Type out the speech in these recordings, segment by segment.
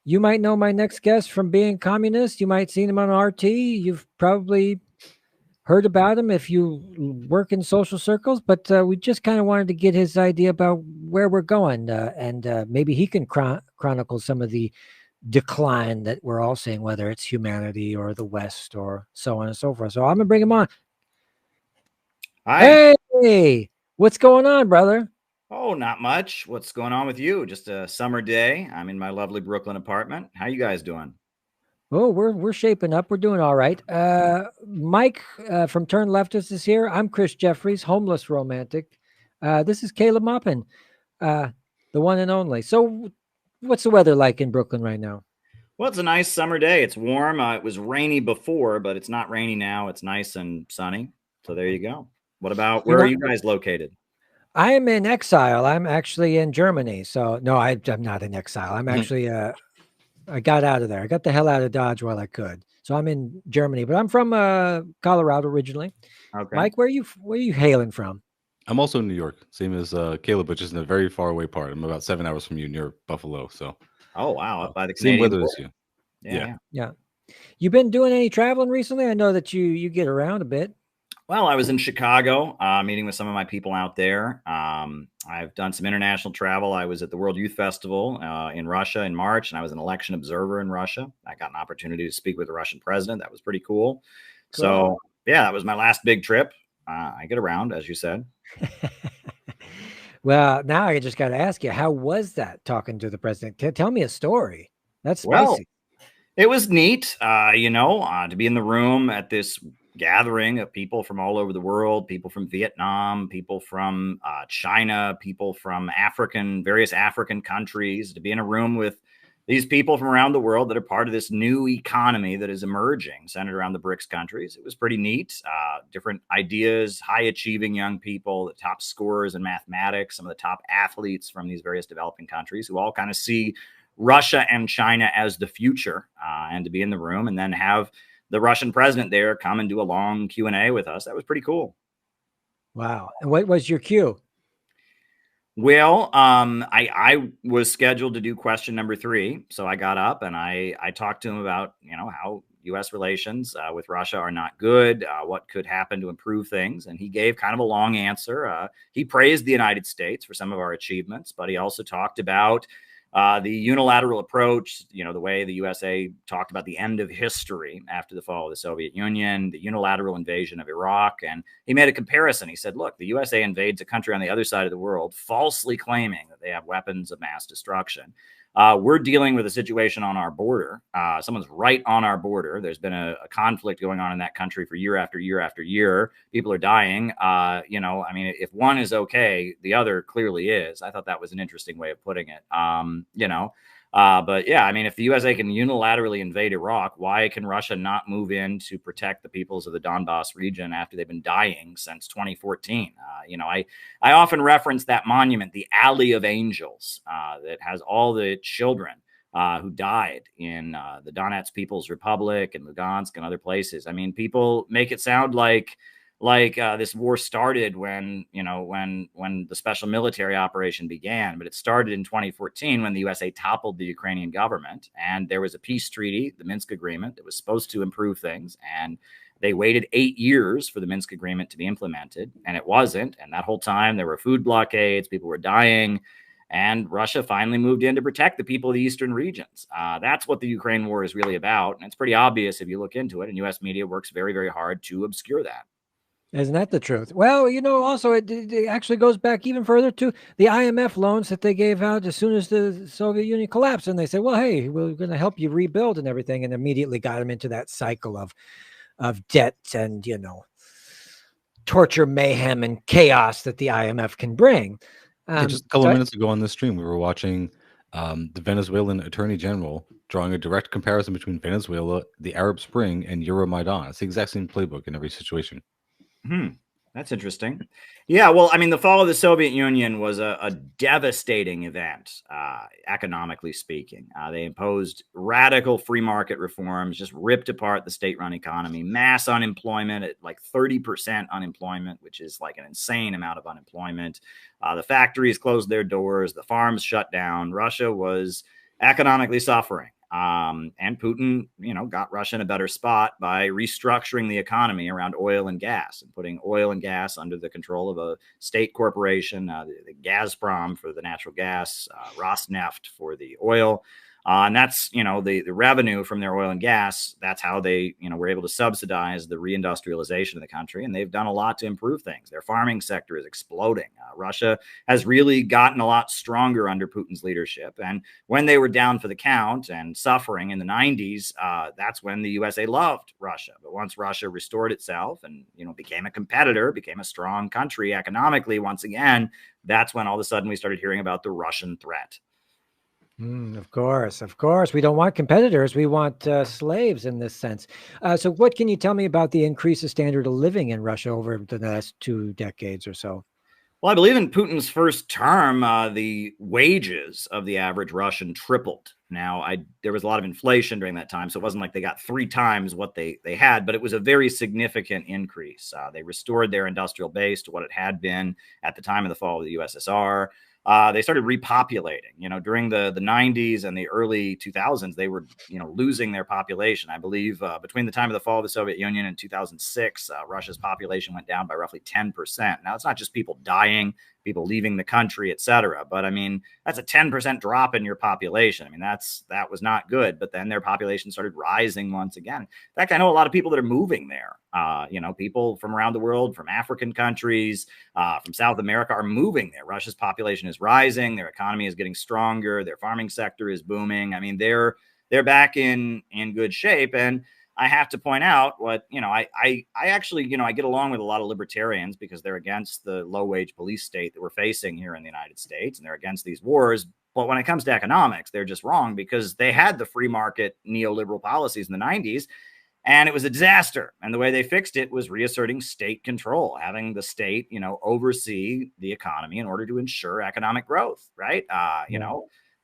You might know my next guest from being communist. You might seen him on RT. You've probably heard about him if you work in social circles, but we just kind of wanted to get his idea about where we're going, and maybe he can chronicle some of the decline that we're all seeing, whether it's humanity or the West or so on and so forth. So I'm gonna bring him on. Hi. Hey, what's going on, brother? Oh, not much. What's going on with you? Just a summer day. I'm in my lovely Brooklyn apartment. How you guys doing? Oh, we're shaping up. We're doing all right. Mike from Turn Leftist is here. I'm Chris Jeffries, homeless romantic. This is Caleb Maupin, uh, the one and only. So, what's the weather like in Brooklyn right now? Well, it's a nice summer day. It's warm. It was rainy before, but it's not rainy now. It's nice and sunny. So there you go. What about You're where are not. you guys located? I am in exile. I'm actually in Germany. So no, I'm not in exile. I'm actually I got out of there. I got the hell out of Dodge while I could. So I'm in Germany, but I'm from Colorado originally. Okay. Mike, where are you hailing from? I'm also in New York, same as Caleb, but just in a very far away part. I'm about 7 hours from you, near Buffalo. So Oh, wow. Up by the same Canadian weather as border. you. Yeah, Yeah. yeah. Yeah. You been doing any traveling recently? I know that you get around a bit. Well, I was in Chicago, meeting with some of my people out there. I've done some international travel. I was at the World Youth Festival in Russia in March, and I was an election observer in Russia. I got an opportunity to speak with the Russian president. That was pretty cool. Cool. So, yeah, that was my last big trip. I get around, as you said. Well, now I just got to ask you, how was that talking to the president? Tell me a story. That's Well, spicy. it was neat, to be in the room at this gathering of people from all over the world, people from Vietnam, people from China, people from various African countries, to be in a room with these people from around the world that are part of this new economy that is emerging, centered around the BRICS countries. It was pretty neat. Different ideas, high achieving young people, the top scorers in mathematics, some of the top athletes from these various developing countries who all kind of see Russia and China as the future, and to be in the room and then have the Russian president there come and do a long Q&A with us. That was pretty cool. Wow. And what was your cue? Well, I was scheduled to do question number 3, so I got up and I talked to him about how U.S. relations with Russia are not good, what could happen to improve things, and he gave kind of a long answer. He praised the United States for some of our achievements, but he also talked about the unilateral approach, the way the USA talked about the end of history after the fall of the Soviet Union, the unilateral invasion of Iraq. And he made a comparison. He said, look, the USA invades a country on the other side of the world, falsely claiming that they have weapons of mass destruction. We're dealing with a situation on our border. Someone's right on our border. There's been a conflict going on in that country for year after year after year. People are dying. If one is okay, the other clearly is. I thought that was an interesting way of putting it. But yeah, if the USA can unilaterally invade Iraq, why can Russia not move in to protect the peoples of the Donbass region after they've been dying since 2014? I often reference that monument, the Alley of Angels, that has all the children who died in the Donetsk People's Republic and Lugansk and other places. People make it sound like this war started when the special military operation began, but it started in 2014 when the USA toppled the Ukrainian government, and there was a peace treaty, the Minsk Agreement, that was supposed to improve things, and they waited 8 years for the Minsk Agreement to be implemented, and it wasn't. And that whole time there were food blockades, people were dying, and Russia finally moved in to protect the people of the eastern regions. That's what the Ukraine war is really about, and it's pretty obvious if you look into it, and U.S. media works very, very hard to obscure that. Isn't that the truth? Well, also it actually goes back even further to the IMF loans that they gave out as soon as the Soviet Union collapsed. And they said, well, hey, we're going to help you rebuild and everything. And immediately got them into that cycle of debt and, torture, mayhem, and chaos that the IMF can bring. Yeah, just a couple of minutes ago on this stream, we were watching the Venezuelan Attorney General drawing a direct comparison between Venezuela, the Arab Spring, and Euromaidan. It's the exact same playbook in every situation. That's interesting. Yeah, well, the fall of the Soviet Union was a devastating event, economically speaking. They imposed radical free market reforms, just ripped apart the state-run economy, mass unemployment at like 30% unemployment, which is like an insane amount of unemployment. The factories closed their doors, the farms shut down. Russia was economically suffering. And Putin, got Russia in a better spot by restructuring the economy around oil and gas and putting oil and gas under the control of a state corporation, the Gazprom for the natural gas, Rosneft for the oil. And that's, the revenue from their oil and gas. That's how they, were able to subsidize the reindustrialization of the country. And they've done a lot to improve things. Their farming sector is exploding. Russia has really gotten a lot stronger under Putin's leadership. And when they were down for the count and suffering in the 90s, that's when the USA loved Russia. But once Russia restored itself and, became a competitor, became a strong country economically once again, that's when all of a sudden we started hearing about the Russian threat. Of course. We don't want competitors. We want slaves in this sense. So what can you tell me about the increase of standard of living in Russia over the last 2 decades or so? Well, I believe in Putin's first term, the wages of the average Russian tripled. Now, there was a lot of inflation during that time, so it wasn't like they got 3 times what they had, but it was a very significant increase. They restored their industrial base to what it had been at the time of the fall of the USSR. They started repopulating, during the 90s and the early 2000s, they were, losing their population. I believe between the time of the fall of the Soviet Union and 2006, Russia's population went down by roughly 10%. Now, it's not just people dying, people leaving the country, et cetera. But I mean, that's a 10% drop in your population. I mean, that was not good. But then their population started rising once again. In fact, I know a lot of people that are moving there. People from around the world, from African countries, from South America are moving there. Russia's population is rising. Their economy is getting stronger. Their farming sector is booming. I mean, they're back in good shape. And I have to point out what, I actually, I get along with a lot of libertarians because they're against the low wage police state that we're facing here in the United States, and they're against these wars. But when it comes to economics, they're just wrong because they had the free market neoliberal policies in the 90s. And it was a disaster. And the way they fixed it was reasserting state control, having the state, oversee the economy in order to ensure economic growth, right?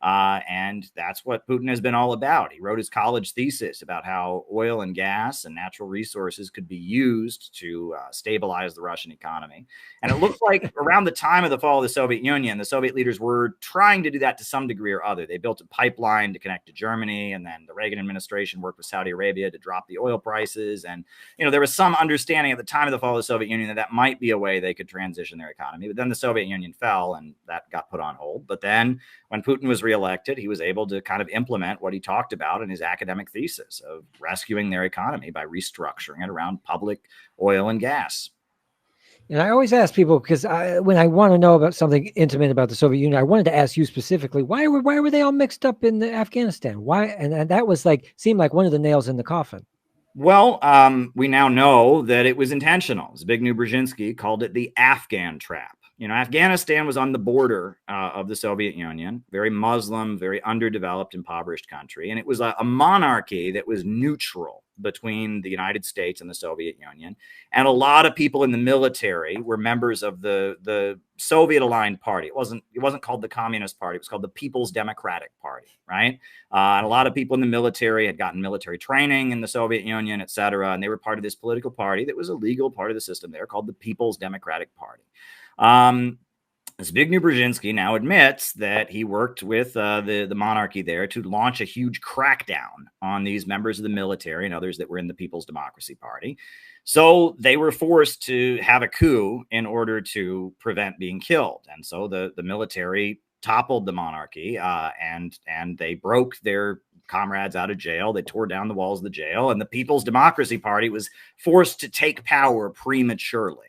And that's what Putin has been all about. He wrote his college thesis about how oil and gas and natural resources could be used to stabilize the Russian economy. And it looks like around the time of the fall of the Soviet Union, the Soviet leaders were trying to do that to some degree or other. They built a pipeline to connect to Germany, and then the Reagan administration worked with Saudi Arabia to drop the oil prices. And, there was some understanding at the time of the fall of the Soviet Union that might be a way they could transition their economy. But then the Soviet Union fell, and that got put on hold. But then when Putin was reelected, he was able to kind of implement what he talked about in his academic thesis of rescuing their economy by restructuring it around public oil and gas. And I always ask people, because when I want to know about something intimate about the Soviet Union, I wanted to ask you specifically, why were they all mixed up in Afghanistan? Why? And that was seemed like one of the nails in the coffin. Well, we now know that it was intentional. Zbigniew Brzezinski called it the Afghan trap. Afghanistan was on the border of the Soviet Union, very Muslim, very underdeveloped, impoverished country. And it was a monarchy that was neutral between the United States and the Soviet Union. And a lot of people in the military were members of the Soviet-aligned party. It wasn't called the Communist Party. It was called the People's Democratic Party, right? And a lot of people in the military had gotten military training in the Soviet Union, et cetera. And they were part of this political party that was a legal part of the system there called the People's Democratic Party. Zbigniew Brzezinski now admits that he worked with the monarchy there to launch a huge crackdown on these members of the military and others that were in the People's Democracy Party. So they were forced to have a coup in order to prevent being killed. And so the military toppled the monarchy and they broke their comrades out of jail. They tore down the walls of the jail, and the People's Democracy Party was forced to take power prematurely.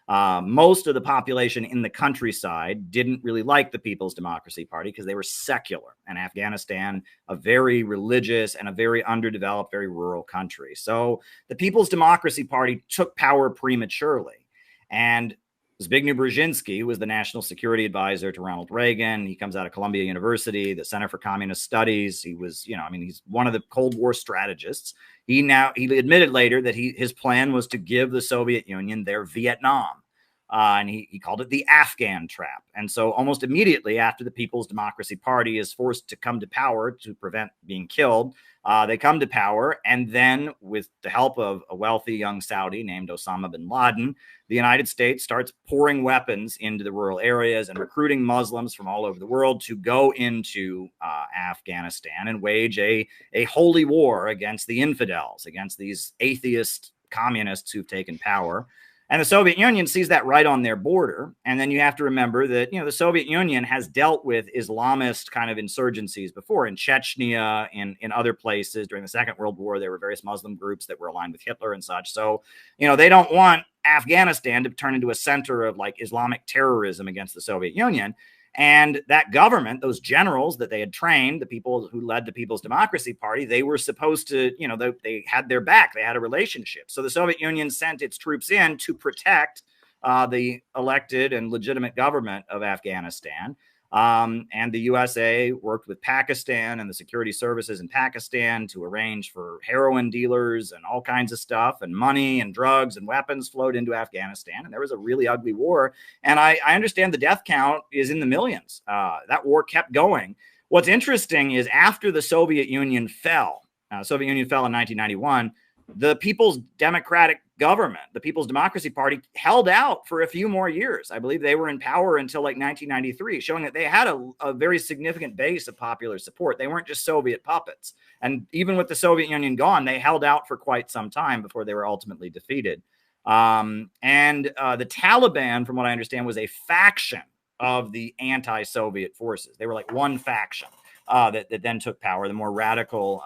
Most of the population in the countryside didn't really like the People's Democracy Party because they were secular, and Afghanistan, a very religious and a very underdeveloped, very rural country. So the People's Democracy Party took power prematurely. And Zbigniew Brzezinski was the national security advisor to Ronald Reagan. He comes out of Columbia University, the Center for Communist Studies. He was, he's one of the Cold War strategists. He admitted later that his plan was to give the Soviet Union their Vietnam. And he called it the Afghan trap. And so almost immediately after the People's Democracy Party is forced to come to power to prevent being killed, they come to power. And then with the help of a wealthy young Saudi named Osama bin Laden, the United States starts pouring weapons into the rural areas and recruiting Muslims from all over the world to go into Afghanistan and wage a holy war against the infidels, against these atheist communists who've taken power. And the Soviet Union sees that right on their border. And then you have to remember that, the Soviet Union has dealt with Islamist kind of insurgencies before in Chechnya, in other places. During the Second World War, there were various Muslim groups that were aligned with Hitler and such. So, they don't want Afghanistan to turn into a center of like Islamic terrorism against the Soviet Union. And that government, those generals that they had trained, the people who led the People's Democracy Party, they were supposed to, they had their back. They had a relationship. So the Soviet Union sent its troops in to protect the elected and legitimate government of Afghanistan. And the USA worked with Pakistan and the security services in Pakistan to arrange for heroin dealers and all kinds of stuff, and money and drugs and weapons flowed into Afghanistan. And there was a really ugly war. And I understand the death count is in the millions. That war kept going. What's interesting is after the Soviet Union fell in 1991, the People's Democratic Government, the People's Democracy Party, held out for a few more years. I believe they were in power until like 1993, showing that they had a very significant base of popular support. They weren't just Soviet puppets. And even with the Soviet Union gone, they held out for quite some time before they were ultimately defeated. The Taliban, from what I understand, was a faction of the anti-Soviet forces. They were like one faction. That then took power, the more radical,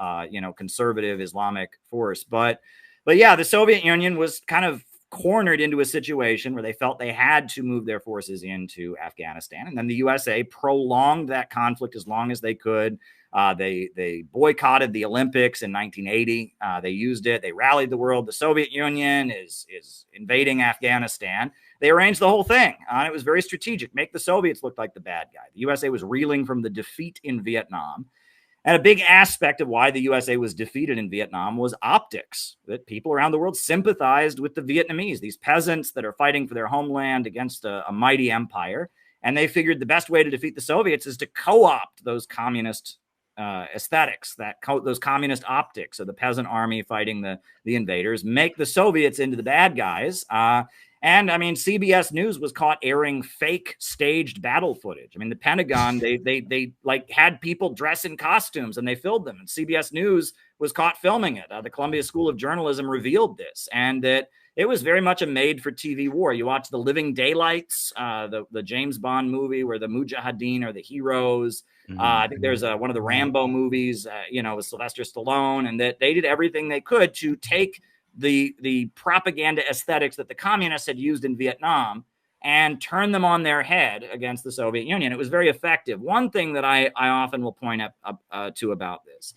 conservative Islamic force. But yeah, the Soviet Union was kind of cornered into a situation where they felt they had to move their forces into Afghanistan. And then the USA prolonged that conflict as long as they could. They boycotted the Olympics in 1980. They used it. They rallied the world. The Soviet Union is invading Afghanistan. They arranged the whole thing. It was very strategic. Make the Soviets look like the bad guy. The USA was reeling from the defeat in Vietnam. And a big aspect of why the USA was defeated in Vietnam was optics, that people around the world sympathized with the Vietnamese, these peasants that are fighting for their homeland against a mighty empire. And they figured the best way to defeat the Soviets is to co-opt those communist aesthetics, those communist optics of the peasant army fighting the invaders, make the Soviets into the bad guys. And I mean, CBS News was caught airing fake staged battle footage. I mean, the Pentagon, they like had people dress in costumes and they filmed them. And CBS News was caught filming it. The Columbia School of Journalism revealed this, and that it was very much a made-for-TV war. You watch The Living Daylights, the James Bond movie where the Mujahideen are the heroes. I think there's one of the Rambo movies, with Sylvester Stallone, and that they did everything they could to take the propaganda aesthetics that the communists had used in Vietnam and turn them on their head against the Soviet Union. It was very effective. One thing that I often will point to about this,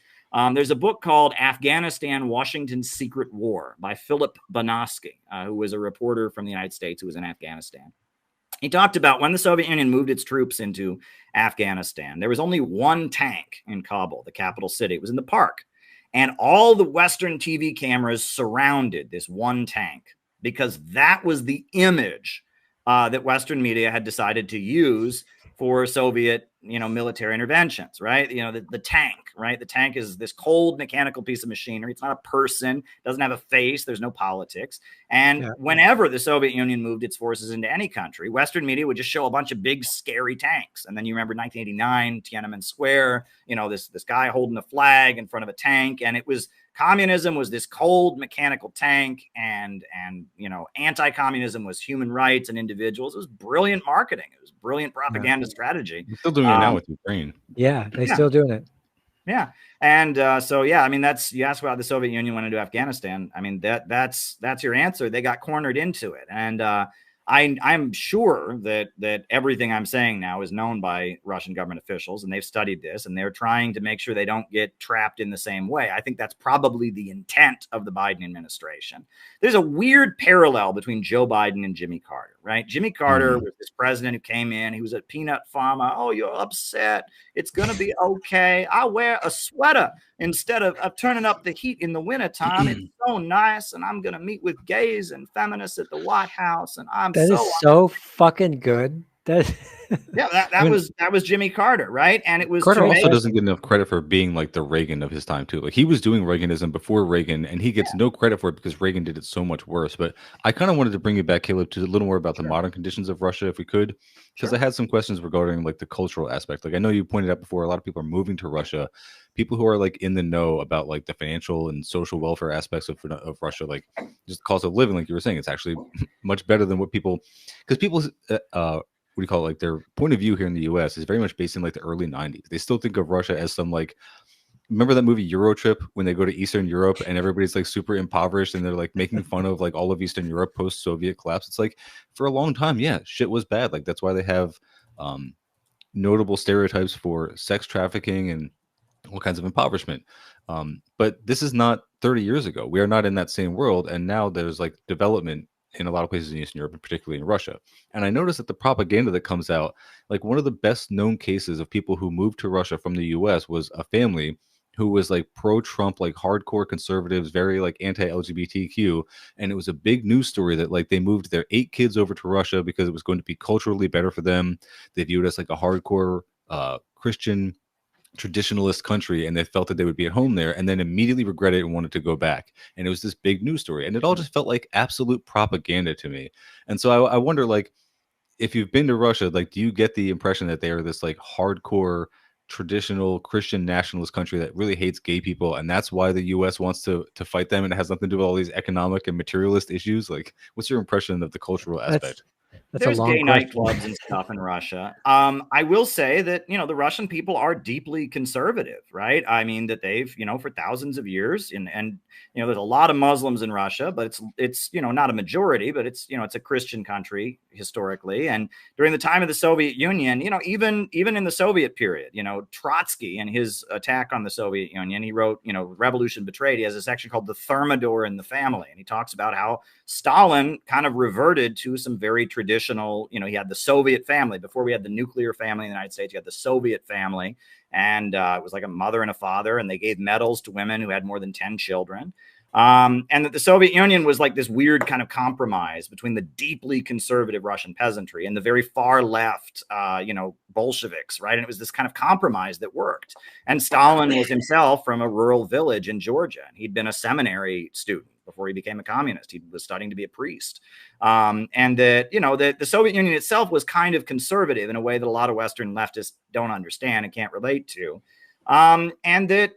there's a book called Afghanistan, Washington's Secret War by Philip Bonosky, who was a reporter from the United States who was in Afghanistan. He talked about when the Soviet Union moved its troops into Afghanistan, there was only one tank in Kabul, the capital city. It was in the park. And all the Western TV cameras surrounded this one tank because that was the image that Western media had decided to use for Soviet, military interventions, right? The tank, right? The tank is this cold mechanical piece of machinery. It's not a person, doesn't have a face, there's no politics. And whenever the Soviet Union moved its forces into any country, Western media would just show a bunch of big, scary tanks. And then you remember 1989, Tiananmen Square, this guy holding a flag in front of a tank. And it was communism was this cold mechanical tank, and anti-communism was human rights and individuals. It was brilliant marketing. It was brilliant propaganda strategy. We're still doing it now with Ukraine. Yeah, they're still doing it. Yeah. And I mean, you asked about the Soviet Union went into Afghanistan. I mean, that's your answer. They got cornered into it. And I'm sure that everything I'm saying now is known by Russian government officials, and they've studied this, and they're trying to make sure they don't get trapped in the same way. I think that's probably the intent of the Biden administration. There's a weird parallel between Joe Biden and Jimmy Carter, right? Jimmy Carter was this president who came in. He was a peanut farmer. Oh, you're upset. It's going to be okay. I'll wear a sweater instead of turning up the heat in the wintertime. It's so nice, and I'm going to meet with gays and feminists at the White House, and I'm That is so fucking good. That yeah, that was Jimmy Carter, right? And it was Carter also tremendous. doesn't get enough credit for being like the Reagan of his time too. Like he was doing Reaganism before Reagan, and he gets no credit for it because Reagan did it so much worse. But I kind of wanted to bring you back, Caleb, to a little more about the modern conditions of Russia, if we could, because I had some questions regarding like the cultural aspect. Like I know you pointed out before, a lot of people are moving to Russia. People who are like in the know about like the financial and social welfare aspects of Russia, like just the cost of living, like you were saying, it's actually much better than what people, because people what do you call it? Like their point of view here in the U.S. is very much based in like the early '90s. They still think of Russia as some like, remember that movie Euro Trip when they go to Eastern Europe and everybody's like super impoverished and they're like making fun of like all of Eastern Europe post Soviet collapse. It's like for a long time, yeah, shit was bad. Like that's why they have notable stereotypes for sex trafficking and all kinds of impoverishment. But this is not 30 years ago. We are not in that same world. And now there's like development in a lot of places in Eastern Europe, and particularly in Russia. And I noticed that the propaganda that comes out, like one of the best known cases of people who moved to Russia from the US was a family who was like pro-Trump, like hardcore conservatives, very like anti-LGBTQ. And it was a big news story that like they moved their 8 kids over to Russia because it was going to be culturally better for them. They viewed us like a hardcore Christian traditionalist country, and they felt that they would be at home there, and then immediately regretted it and wanted to go back. And it was this big news story, and it all just felt like absolute propaganda to me. And so I wonder, like, if you've been to Russia, like, do you get the impression that they are this like hardcore traditional Christian nationalist country that really hates gay people, and that's why the US wants to fight them, and it has nothing to do with all these economic and materialist issues? Like, what's your impression of the cultural aspect? There's gay nightclubs and stuff in Russia. I will say that, the Russian people are deeply conservative, right? I mean, that they've, for thousands of years, and there's a lot of Muslims in Russia, but it's not a majority, but it's a Christian country historically. And during the time of the Soviet Union, even in the Soviet period, Trotsky and his attack on the Soviet Union, he wrote, Revolution Betrayed. He has a section called The Thermidor in the Family. And he talks about how Stalin kind of reverted to some very traditional, he had the Soviet family. Before we had the nuclear family in the United States, you had the Soviet family. And it was like a mother and a father, and they gave medals to women who had more than 10 children. And that the Soviet Union was like this weird kind of compromise between the deeply conservative Russian peasantry and the very far left, Bolsheviks, right? And it was this kind of compromise that worked. And Stalin was himself from a rural village in Georgia, and he'd been a seminary student before he became a communist. He was studying to be a priest. And that, the Soviet Union itself was kind of conservative in a way that a lot of Western leftists don't understand and can't relate to. And that,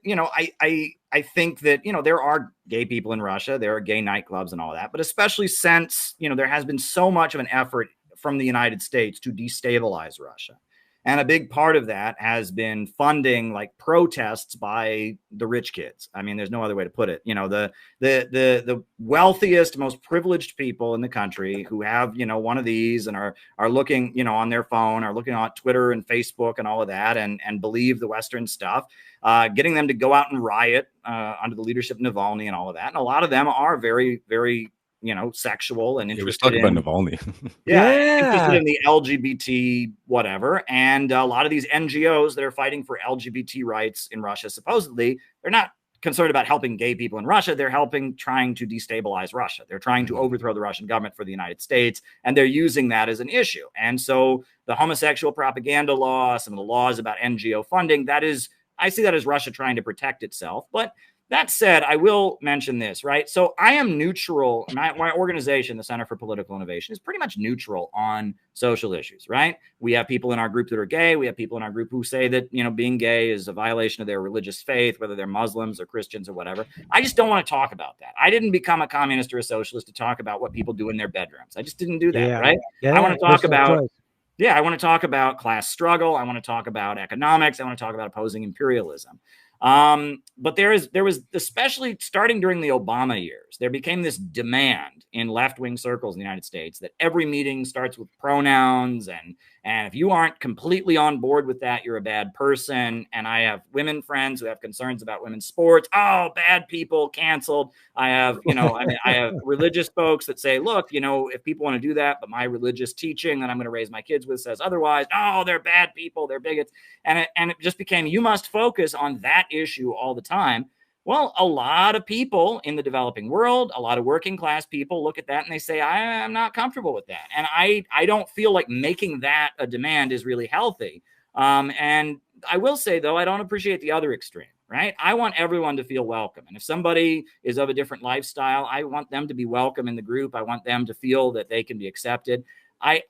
I think that, there are gay people in Russia, there are gay nightclubs and all that, but especially since, there has been so much of an effort from the United States to destabilize Russia. And a big part of that has been funding like protests by the rich kids. I mean, there's no other way to put it. The wealthiest, most privileged people in the country who have, one of these and are looking, on their phone, are looking on Twitter and Facebook and all of that, and believe the Western stuff, getting them to go out and riot under the leadership of Navalny and all of that. And a lot of them are very, very, sexual and interested in Navalny. interested in the LGBT whatever. And a lot of these NGOs that are fighting for LGBT rights in Russia, supposedly, they're not concerned about helping gay people in Russia. They're trying to destabilize Russia. They're trying to overthrow the Russian government for the United States. And they're using that as an issue. And so the homosexual propaganda law, some of the laws about NGO funding, I see that as Russia trying to protect itself. But that said, I will mention this, right? So I am neutral. My organization, the Center for Political Innovation, is pretty much neutral on social issues, right? We have people in our group that are gay. We have people in our group who say that, being gay is a violation of their religious faith, whether they're Muslims or Christians or whatever. I just don't want to talk about that. I didn't become a communist or a socialist to talk about what people do in their bedrooms. I just didn't do that, right? I want to talk about... I want to talk about class struggle. I want to talk about economics. I want to talk about opposing imperialism. But there was, especially starting during the Obama years, there became this demand in left-wing circles in the United States that every meeting starts with pronouns. And if you aren't completely on board with that, you're a bad person. And I have women friends who have concerns about women's sports. Oh, bad people, canceled. I have, I have religious folks that say, look, if people want to do that, but my religious teaching that I'm going to raise my kids with says otherwise, oh, they're bad people, they're bigots. And it just became, you must focus on that issue all the time. Well, a lot of people in the developing world, a lot of working class people look at that and they say, I'm not comfortable with that. And I don't feel like making that a demand is really healthy. And I will say, though, I don't appreciate the other extreme, right? I want everyone to feel welcome. And if somebody is of a different lifestyle, I want them to be welcome in the group. I want them to feel that they can be accepted. I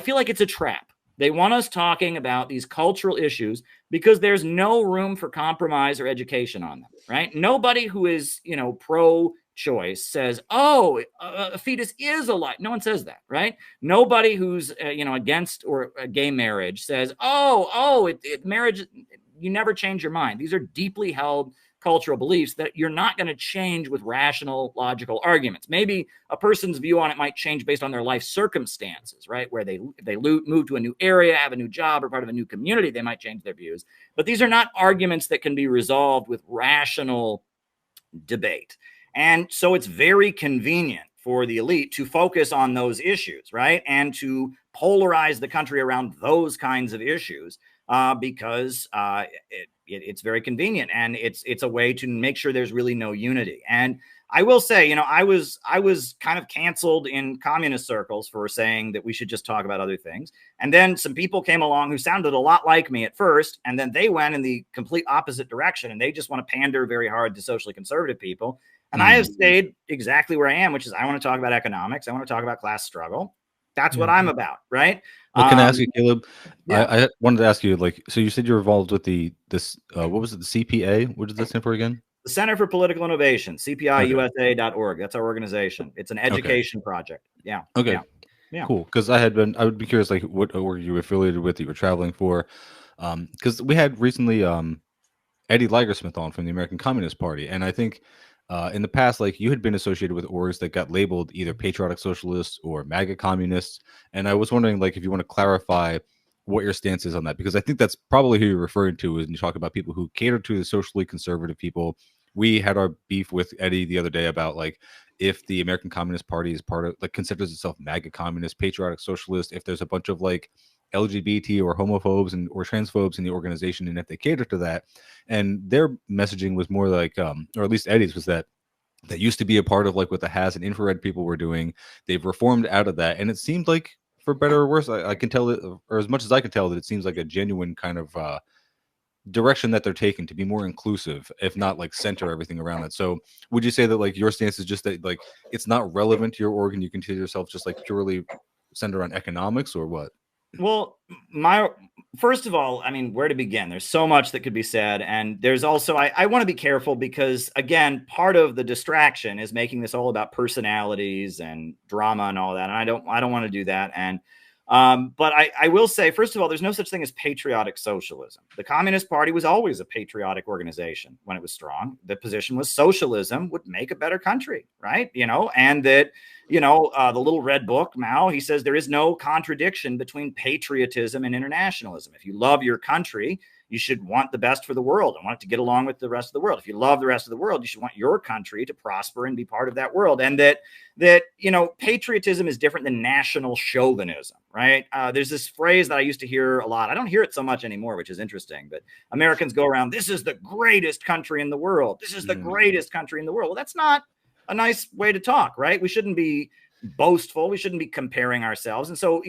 feel like it's a trap. They want us talking about these cultural issues because there's no room for compromise or education on them, right? Nobody who is, pro-choice says, oh, a fetus is a life. No one says that, right? Nobody who's, against or gay marriage says, marriage, you never change your mind. These are deeply held cultural beliefs that you're not going to change with rational, logical arguments. Maybe a person's view on it might change based on their life circumstances, right? Where they move to a new area, have a new job, or part of a new community, they might change their views. But these are not arguments that can be resolved with rational debate. And so it's very convenient for the elite to focus on those issues, right? And to polarize the country around those kinds of issues because it's very convenient, and it's a way to make sure there's really no unity. And I will say, I was kind of canceled in communist circles for saying that we should just talk about other things. And then some people came along who sounded a lot like me at first, and then they went in the complete opposite direction, and they just want to pander very hard to socially conservative people. And I have stayed exactly where I am, which is I want to talk about economics. I want to talk about class struggle. That's what I'm about, right? Well, can I ask you, Caleb? Yeah. I wanted to ask you, so you said you're involved with this what was it, the CPA? What does that stand for again? The Center for Political Innovation, cpiusa.org. That's our organization. It's an education project. Yeah. Okay. Yeah. Cool. Because I would be curious, like, what org you were affiliated with, you were traveling for. Because we had recently Eddie Ligersmith on from the American Communist Party. And I think in the past, like, you had been associated with orgs that got labeled either patriotic socialists or MAGA communists. And I was wondering, like, if you want to clarify what your stance is on that, because I think that's probably who you're referring to when you talk about people who cater to the socially conservative people. We had our beef with Eddie the other day about, like, if the American Communist Party is part of, like, considers itself MAGA communist, patriotic socialist, if there's a bunch of, like, LGBT or homophobes or transphobes in the organization, and if they cater to that. And their messaging was more like, or at least Eddie's was that used to be a part of, like, what the HAS and infrared people were doing. They've reformed out of that, and it seemed like, for better or worse, I can tell it, or as much as I can tell, that it seems like a genuine kind of direction that they're taking to be more inclusive, if not, like, center everything around it. So would you say that, like, your stance is just that, like, it's not relevant to your org and you consider yourself just, like, purely centered on economics, or what? Well, first of all, I mean, where to begin? There's so much that could be said. And there's also, I want to be careful because, again, part of the distraction is making this all about personalities and drama and all that. And I don't want to do that. And but I will say, first of all, there's no such thing as patriotic socialism. The Communist Party was always a patriotic organization when it was strong. The position was socialism would make a better country, right? And that, the little red book, Mao, he says there is no contradiction between patriotism and internationalism. If you love your country, you should want the best for the world and want it to get along with the rest of the world. If you love the rest of the world, you should want your country to prosper and be part of that world. And that patriotism is different than national chauvinism, right? There's this phrase that I used to hear a lot. I don't hear it so much anymore, which is interesting. But Americans go around, this is the greatest country in the world. This is the greatest country in the world. Well, that's not a nice way to talk, right? We shouldn't be boastful. We shouldn't be comparing ourselves. And so,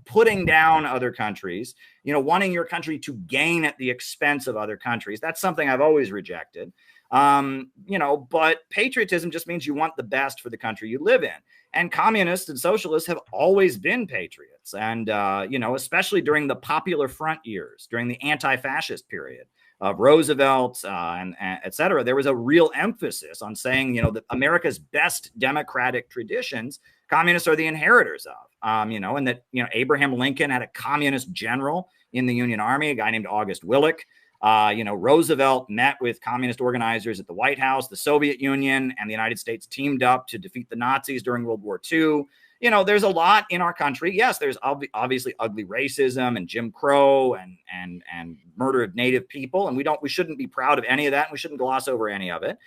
putting down other countries, wanting your country to gain at the expense of other countries, that's something I've always rejected. But patriotism just means you want the best for the country you live in. And communists and socialists have always been patriots. And, especially during the Popular Front years, during the anti-fascist period of Roosevelt and et cetera, there was a real emphasis on saying, that America's best democratic traditions, communists are the inheritors of, and that, Abraham Lincoln had a communist general in the Union Army, a guy named August Willich. Roosevelt met with communist organizers at the White House. The Soviet Union and the United States teamed up to defeat the Nazis during World War II. There's a lot in our country. Yes, there's obviously ugly racism and Jim Crow and murder of Native people. And we shouldn't be proud of any of that. And we shouldn't gloss over any of it.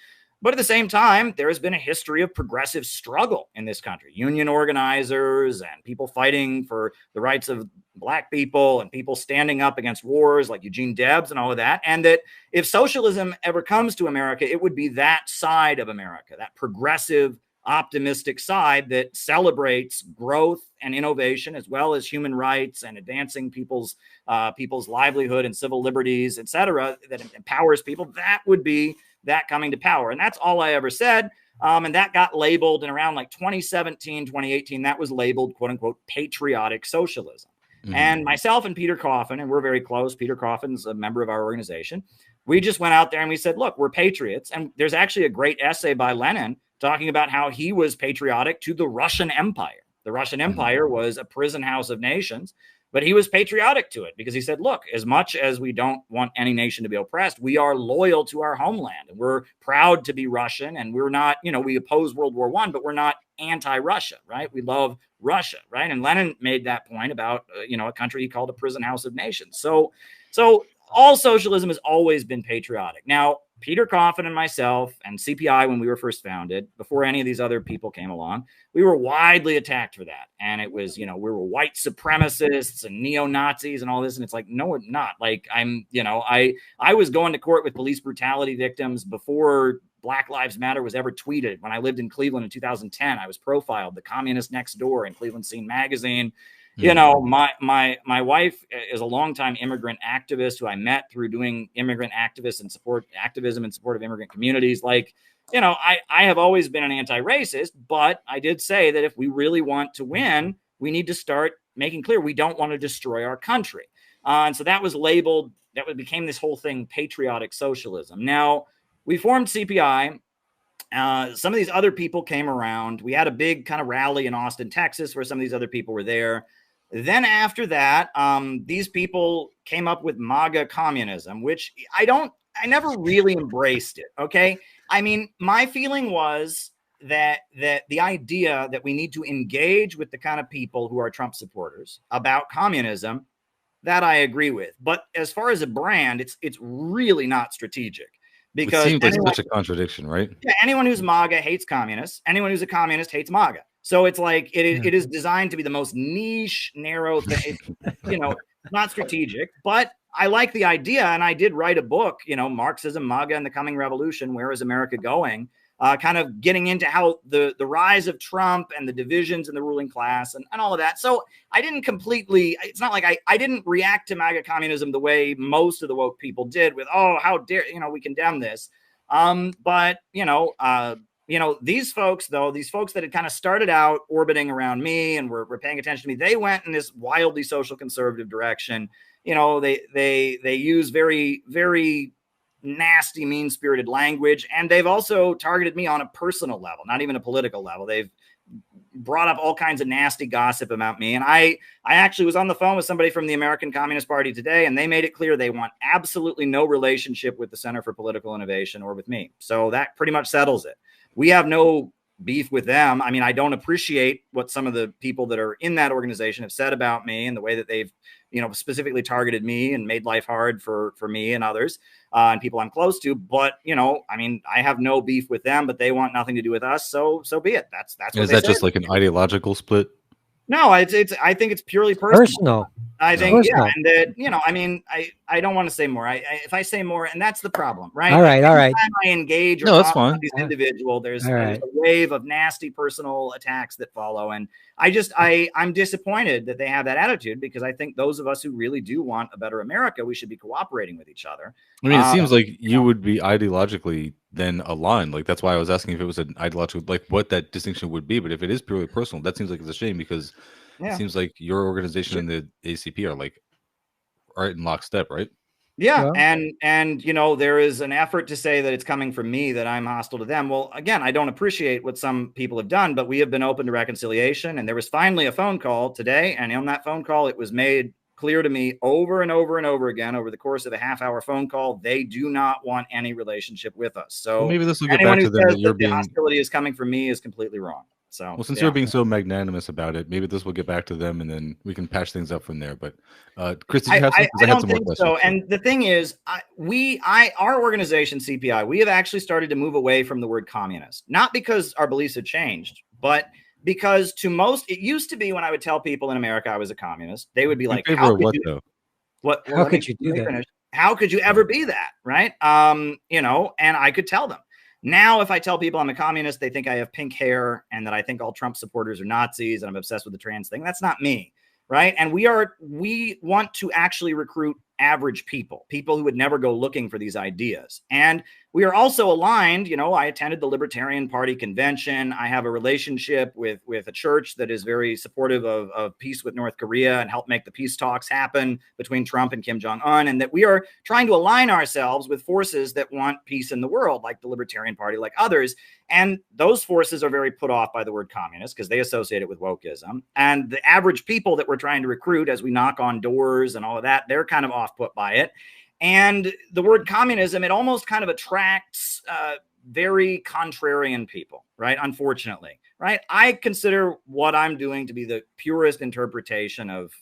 But at the same time, there has been a history of progressive struggle in this country. Union organizers and people fighting for the rights of Black people and people standing up against wars like Eugene Debs and all of that. And that if socialism ever comes to America, it would be that side of America, that progressive, optimistic side that celebrates growth and innovation, as well as human rights and advancing people's livelihood and civil liberties, et cetera, that empowers people. That would be that coming to power. And that's all I ever said. And that got labeled in around like 2017, 2018, that was labeled, quote unquote, patriotic socialism. Mm-hmm. And myself and Peter Coffin, and we're very close. Peter Coffin's a member of our organization. We just went out there and we said, look, we're patriots. And there's actually a great essay by Lenin talking about how he was patriotic to the Russian Empire. The Russian Empire was a prison house of nations, but he was patriotic to it because he said, look, as much as we don't want any nation to be oppressed, we are loyal to our homeland and we're proud to be Russian. And we're not, we oppose World War I, but we're not anti-Russia, right? We love Russia, right? And Lenin made that point about, a country he called a prison house of nations. So all socialism has always been patriotic. Now, Peter Coffin and myself and CPI, when we were first founded, before any of these other people came along, we were widely attacked for that. And it was, we were white supremacists and neo-Nazis and all this. And it's like, no, we're not. Like I was going to court with police brutality victims before Black Lives Matter was ever tweeted. When I lived in Cleveland in 2010, I was profiled, the communist next door in Cleveland Scene magazine. My wife is a longtime immigrant activist who I met through doing immigrant activism in support of immigrant communities. Like, I have always been an anti-racist, but I did say that if we really want to win, we need to start making clear we don't want to destroy our country. And so that was labeled, became this whole thing, patriotic socialism. Now, we formed CPI. Some of these other people came around. We had a big kind of rally in Austin, Texas, where some of these other people were there. Then after that, these people came up with MAGA communism, which I never really embraced it. Okay. I mean, my feeling was that the idea that we need to engage with the kind of people who are Trump supporters about communism, that I agree with. But as far as a brand, it's really not strategic. Because it seems like such a contradiction, right? Yeah, anyone who's MAGA hates communists. Anyone who's a communist hates MAGA. So it's like it is designed to be the most niche, narrow thing. Not strategic, but I like the idea. And I did write a book, Marxism, MAGA, and the Coming Revolution. Where is America going? Kind of getting into how the rise of Trump and the divisions in the ruling class and all of that. So I didn't completely, it's not like I didn't react to MAGA communism the way most of the woke people did with, oh, how dare, we condemn this. But these folks that had kind of started out orbiting around me and were paying attention to me, they went in this wildly social conservative direction. They use very, very nasty, mean-spirited language, and they've also targeted me on a personal level, not even a political level. They've brought up all kinds of nasty gossip about me, and I actually was on the phone with somebody from the American Communist Party today, and they made it clear they want absolutely no relationship with the Center for Political Innovation or with me. So that pretty much settles it. We have no beef with them. I mean, I don't appreciate what some of the people that are in that organization have said about me and the way that they've specifically targeted me and made life hard for me and others and people I'm close to. But, I mean, I have no beef with them, but they want nothing to do with us. So be it. That's what is that just like an ideological split? No, I think it's purely personal. I think, personal. Yeah, and that, I mean, I don't want to say more. If I say more, and that's the problem, right? All right. Every time I engage or that's talk fine. about these individual, there's a wave of nasty personal attacks that follow, and I'm disappointed that they have that attitude, because I think those of us who really do want a better America, we should be cooperating with each other. I mean, it seems like you would be ideologically then aligned. Like, that's why I was asking if it was an ideological, like what that distinction would be. But if it is purely personal, that seems like it's a shame, because it seems like your organization and the ACP are in lockstep, right? Yeah. And there is an effort to say that it's coming from me, that I'm hostile to them. Well, again, I don't appreciate what some people have done, but we have been open to reconciliation. And there was finally a phone call today. And on that phone call, it was made clear to me over and over and over again, over the course of a half-hour phone call, they do not want any relationship with us. So maybe this will get back to them, that the hostility is coming from me is completely wrong. So, well, since yeah. you're being so magnanimous about it, maybe this will get back to them, and then we can patch things up from there. But Chris, did you have some? I I had don't some more think questions. so. And the thing is, our organization CPI, we have actually started to move away from the word communist, not because our beliefs have changed, but because to most, it used to be when I would tell people in America I was a communist, they would be In like, favor "How of could what you? though? What? Well, How let me could you do that? finish. How could you ever be that?" Right? You know, and I could tell them. Now, if I tell people I'm a communist, they think I have pink hair and that I think all Trump supporters are Nazis and I'm obsessed with the trans thing. That's not me, right? And we want to actually recruit average people who would never go looking for these ideas. And we are also aligned. You know, I attended the Libertarian Party convention. I have a relationship with a church that is very supportive of peace with North Korea and help make the peace talks happen between Trump and Kim Jong-un, and that we are trying to align ourselves with forces that want peace in the world, like the Libertarian Party, like others. And those forces are very put off by the word communist because they associate it with wokeism. And the average people that we're trying to recruit as we knock on doors and all of that, they're kind of off put by it. And the word communism, it almost kind of attracts very contrarian people, right? Unfortunately, right? I consider what I'm doing to be the purest interpretation of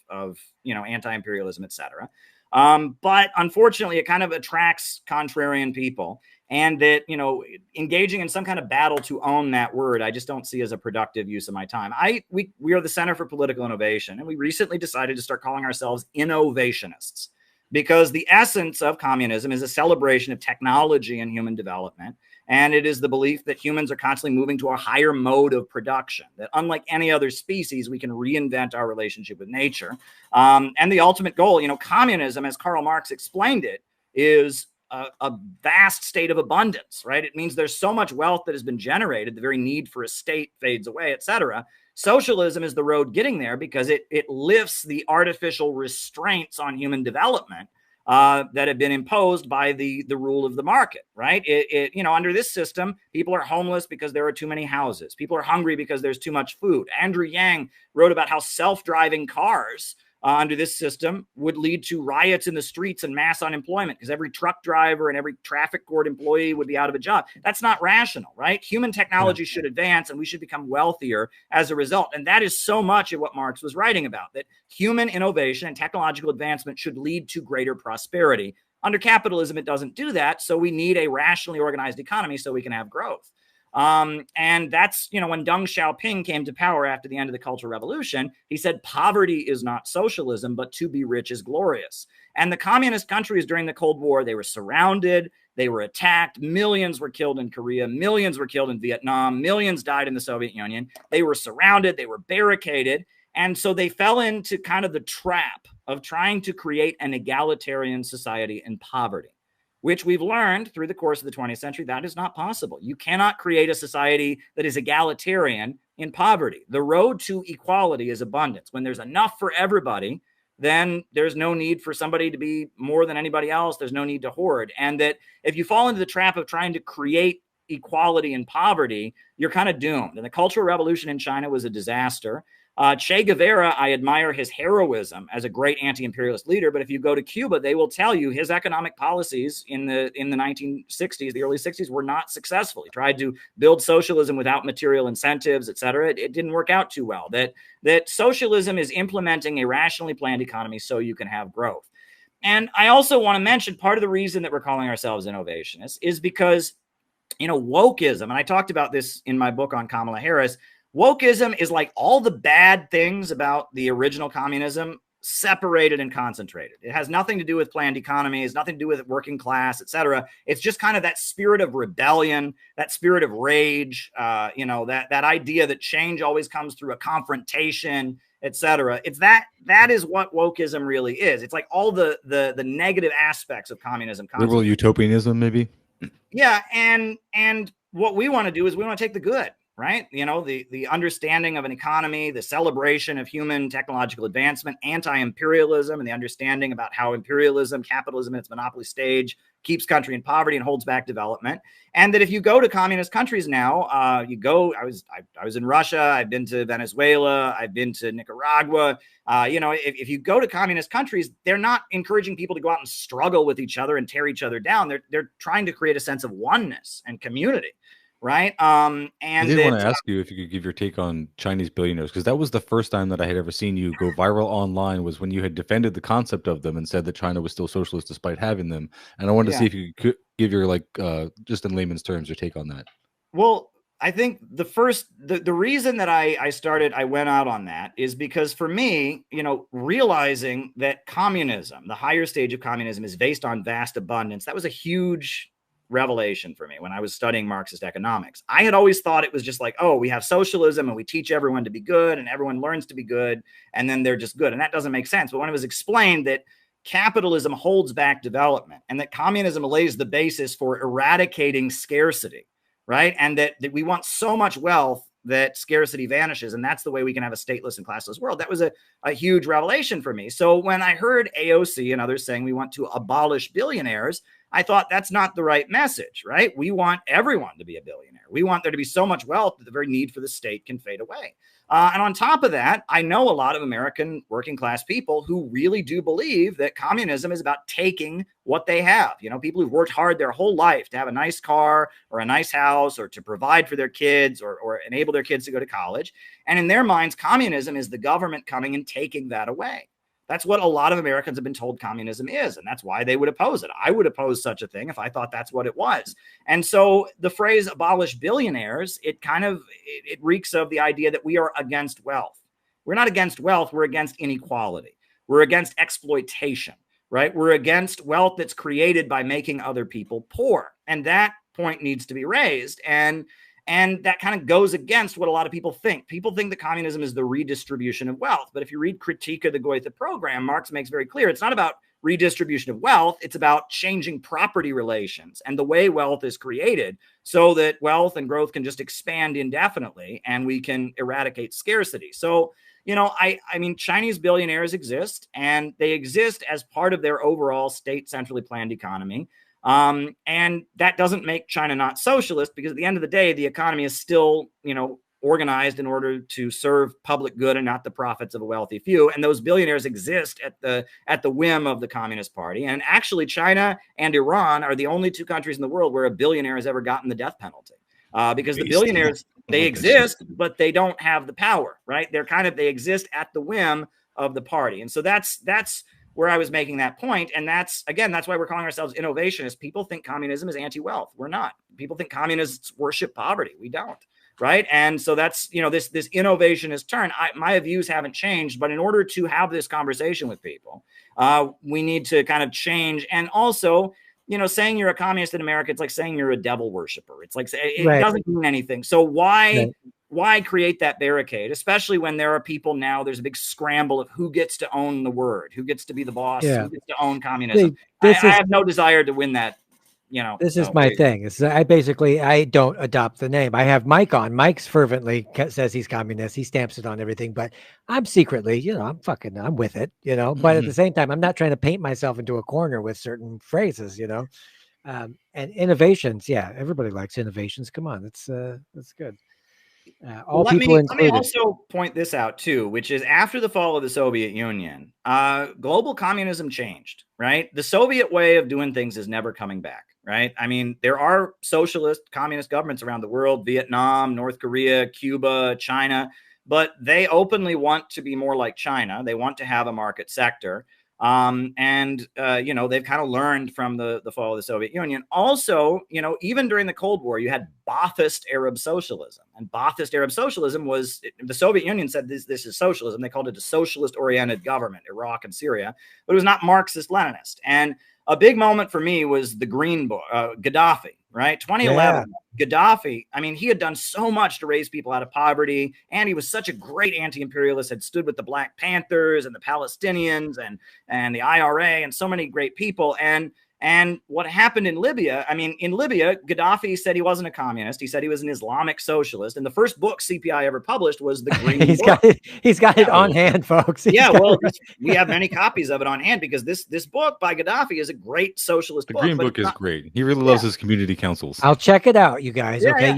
you know, anti-imperialism, etc. But unfortunately, it kind of attracts contrarian people. And that, you know, engaging in some kind of battle to own that word, I just don't see as a productive use of my time. We are the Center for Political Innovation, and we recently decided to start calling ourselves innovationists, because the essence of communism is a celebration of technology and human development. And it is the belief that humans are constantly moving to a higher mode of production, that unlike any other species, we can reinvent our relationship with nature. And the ultimate goal, you know, communism, as Karl Marx explained it, is a vast state of abundance, right? It means there's so much wealth that has been generated, the very need for a state fades away, et cetera. Socialism is the road getting there because it lifts the artificial restraints on human development that have been imposed by the rule of the market, right? You know, under this system, people are homeless because there are too many houses. People are hungry because there's too much food. Andrew Yang wrote about how self-driving cars under this system would lead to riots in the streets and mass unemployment because every truck driver and every traffic court employee would be out of a job. That's not rational, right? Human technology should advance and we should become wealthier as a result. And that is so much of what Marx was writing about, that human innovation and technological advancement should lead to greater prosperity. Under capitalism, it doesn't do that. So we need a rationally organized economy so we can have growth. And that's, you know, when Deng Xiaoping came to power after the end of the Cultural Revolution, he said, poverty is not socialism, but to be rich is glorious. And the communist countries during the Cold War, they were surrounded, they were attacked, millions were killed in Korea, millions were killed in Vietnam, millions died in the Soviet Union. They were surrounded, they were barricaded. And so they fell into kind of the trap of trying to create an egalitarian society in poverty, which we've learned through the course of the 20th century, that is not possible. You cannot create a society that is egalitarian in poverty. The road to equality is abundance. When there's enough for everybody, then there's no need for somebody to be more than anybody else. There's no need to hoard. And that if you fall into the trap of trying to create equality in poverty, you're kind of doomed. And the Cultural Revolution in China was a disaster. Che Guevara, I admire his heroism as a great anti-imperialist leader, but if you go to Cuba, they will tell you his economic policies in the 1960s, the early 60s, were not successful. He tried to build socialism without material incentives, et cetera. It didn't work out too well. That socialism is implementing a rationally planned economy so you can have growth. And I also want to mention part of the reason that we're calling ourselves innovationists is because, you know, wokeism, and I talked about this in my book on Kamala Harris, wokeism is like all the bad things about the original communism separated and concentrated. It has nothing to do with planned economy. It's nothing to do with working class, et cetera. It's just kind of that spirit of rebellion, that spirit of rage, you know, that idea that change always comes through a confrontation, et cetera. It's that is what wokeism really is. It's like all the negative aspects of communism. Liberal utopianism, maybe? Yeah. And what we want to do is we want to take the good, right? You know, the understanding of an economy, the celebration of human technological advancement, anti-imperialism, and the understanding about how imperialism, capitalism in its monopoly stage keeps country in poverty and holds back development. And that if you go to communist countries now, I was in Russia, I've been to Venezuela, I've been to Nicaragua. You know, if you go to communist countries, they're not encouraging people to go out and struggle with each other and tear each other down. They're trying to create a sense of oneness and community. right? I And did want that to ask you if you could give your take on Chinese billionaires, because that was the first time that I had ever seen you go viral online, was when you had defended the concept of them and said that China was still socialist despite having them. And I wanted to yeah. see if you could give your, like, just in layman's terms, your take on that. Well, I think the reason that I went out on that is because for me, realizing that communism, the higher stage of communism, is based on vast abundance, that was a huge revelation for me when I was studying Marxist economics. I had always thought it was just like, oh, we have socialism and we teach everyone to be good and everyone learns to be good and then they're just good. And that doesn't make sense. But when it was explained that capitalism holds back development and that communism lays the basis for eradicating scarcity, right? And that we want so much wealth that scarcity vanishes. And that's the way we can have a stateless and classless world. That was a huge revelation for me. So when I heard AOC and others saying we want to abolish billionaires, I thought that's not the right message, right? We want everyone to be a billionaire. We want there to be so much wealth that the very need for the state can fade away. And on top of that, I know a lot of American working class people who really do believe that communism is about taking what they have. People who've worked hard their whole life to have a nice car or a nice house or to provide for their kids or enable their kids to go to college. And in their minds, communism is the government coming and taking that away. That's what a lot of Americans have been told communism is, and that's why they would oppose it. I would oppose such a thing if I thought that's what it was. And so the phrase abolish billionaires, it reeks of the idea that we are against wealth. We're not against wealth, we're against inequality. We're against exploitation, right? We're against wealth that's created by making other people poor. And that point needs to be raised. And that kind of goes against what a lot of people think. People think that communism is the redistribution of wealth. But if you read Critique of the Goethe Program, Marx makes very clear it's not about redistribution of wealth. It's about changing property relations and the way wealth is created so that wealth and growth can just expand indefinitely and we can eradicate scarcity. So, I mean, Chinese billionaires exist, and they exist as part of their overall state centrally planned economy. And that doesn't make China not socialist, because at the end of the day, the economy is still, organized in order to serve public good and not the profits of a wealthy few. And those billionaires exist at the whim of the Communist Party. And actually, China and Iran are the only two countries in the world where a billionaire has ever gotten the death penalty. Because the billionaires, they exist, but they don't have the power, right? They exist at the whim of the party. And so that's where I was making that point. And that's why we're calling ourselves innovationists. People think communism is anti-wealth. We're not. People think communists worship poverty. We don't. Right. And so that's, this innovationist turn. My views haven't changed. But in order to have this conversation with people, we need to kind of change. And also, saying you're a communist in America, it's like saying you're a devil worshiper. It's like it doesn't mean anything. So why create that barricade, especially when there are people now, there's a big scramble of who gets to own the word, who gets to be the boss, who gets to own communism. I have no desire to win that. This is my thing. I don't adopt the name. I have Mike on. Mike's fervently says he's communist. He stamps it on everything, but I'm secretly, I'm with it, but at the same time, I'm not trying to paint myself into a corner with certain phrases, and innovations. Yeah. Everybody likes innovations. Come on. That's good. Let me also point this out too, which is after the fall of the Soviet Union, global communism changed, right? The Soviet way of doing things is never coming back, right? I mean, there are socialist communist governments around the world, Vietnam, North Korea, Cuba, China, but they openly want to be more like China. They want to have a market sector. They've kind of learned from the fall of the Soviet Union. Also, even during the Cold War, you had Ba'athist Arab socialism, and Ba'athist Arab socialism was, the Soviet Union said this is socialism. They called it a socialist oriented government, Iraq and Syria, but it was not Marxist Leninist. And a big moment for me was the Green Book, Gaddafi, right? 2011, Gaddafi, I mean, he had done so much to raise people out of poverty, and he was such a great anti-imperialist, had stood with the Black Panthers and the Palestinians and the IRA and so many great people. And what happened in Libya, Gaddafi said he wasn't a communist. He said he was an Islamic socialist. And the first book CPI ever published was the Green Book. He's got it on hand, folks. We have many copies of it on hand because this book by Gaddafi is a great socialist book. The Green Book is great. He really loves his community councils. I'll check it out, you guys. Okay,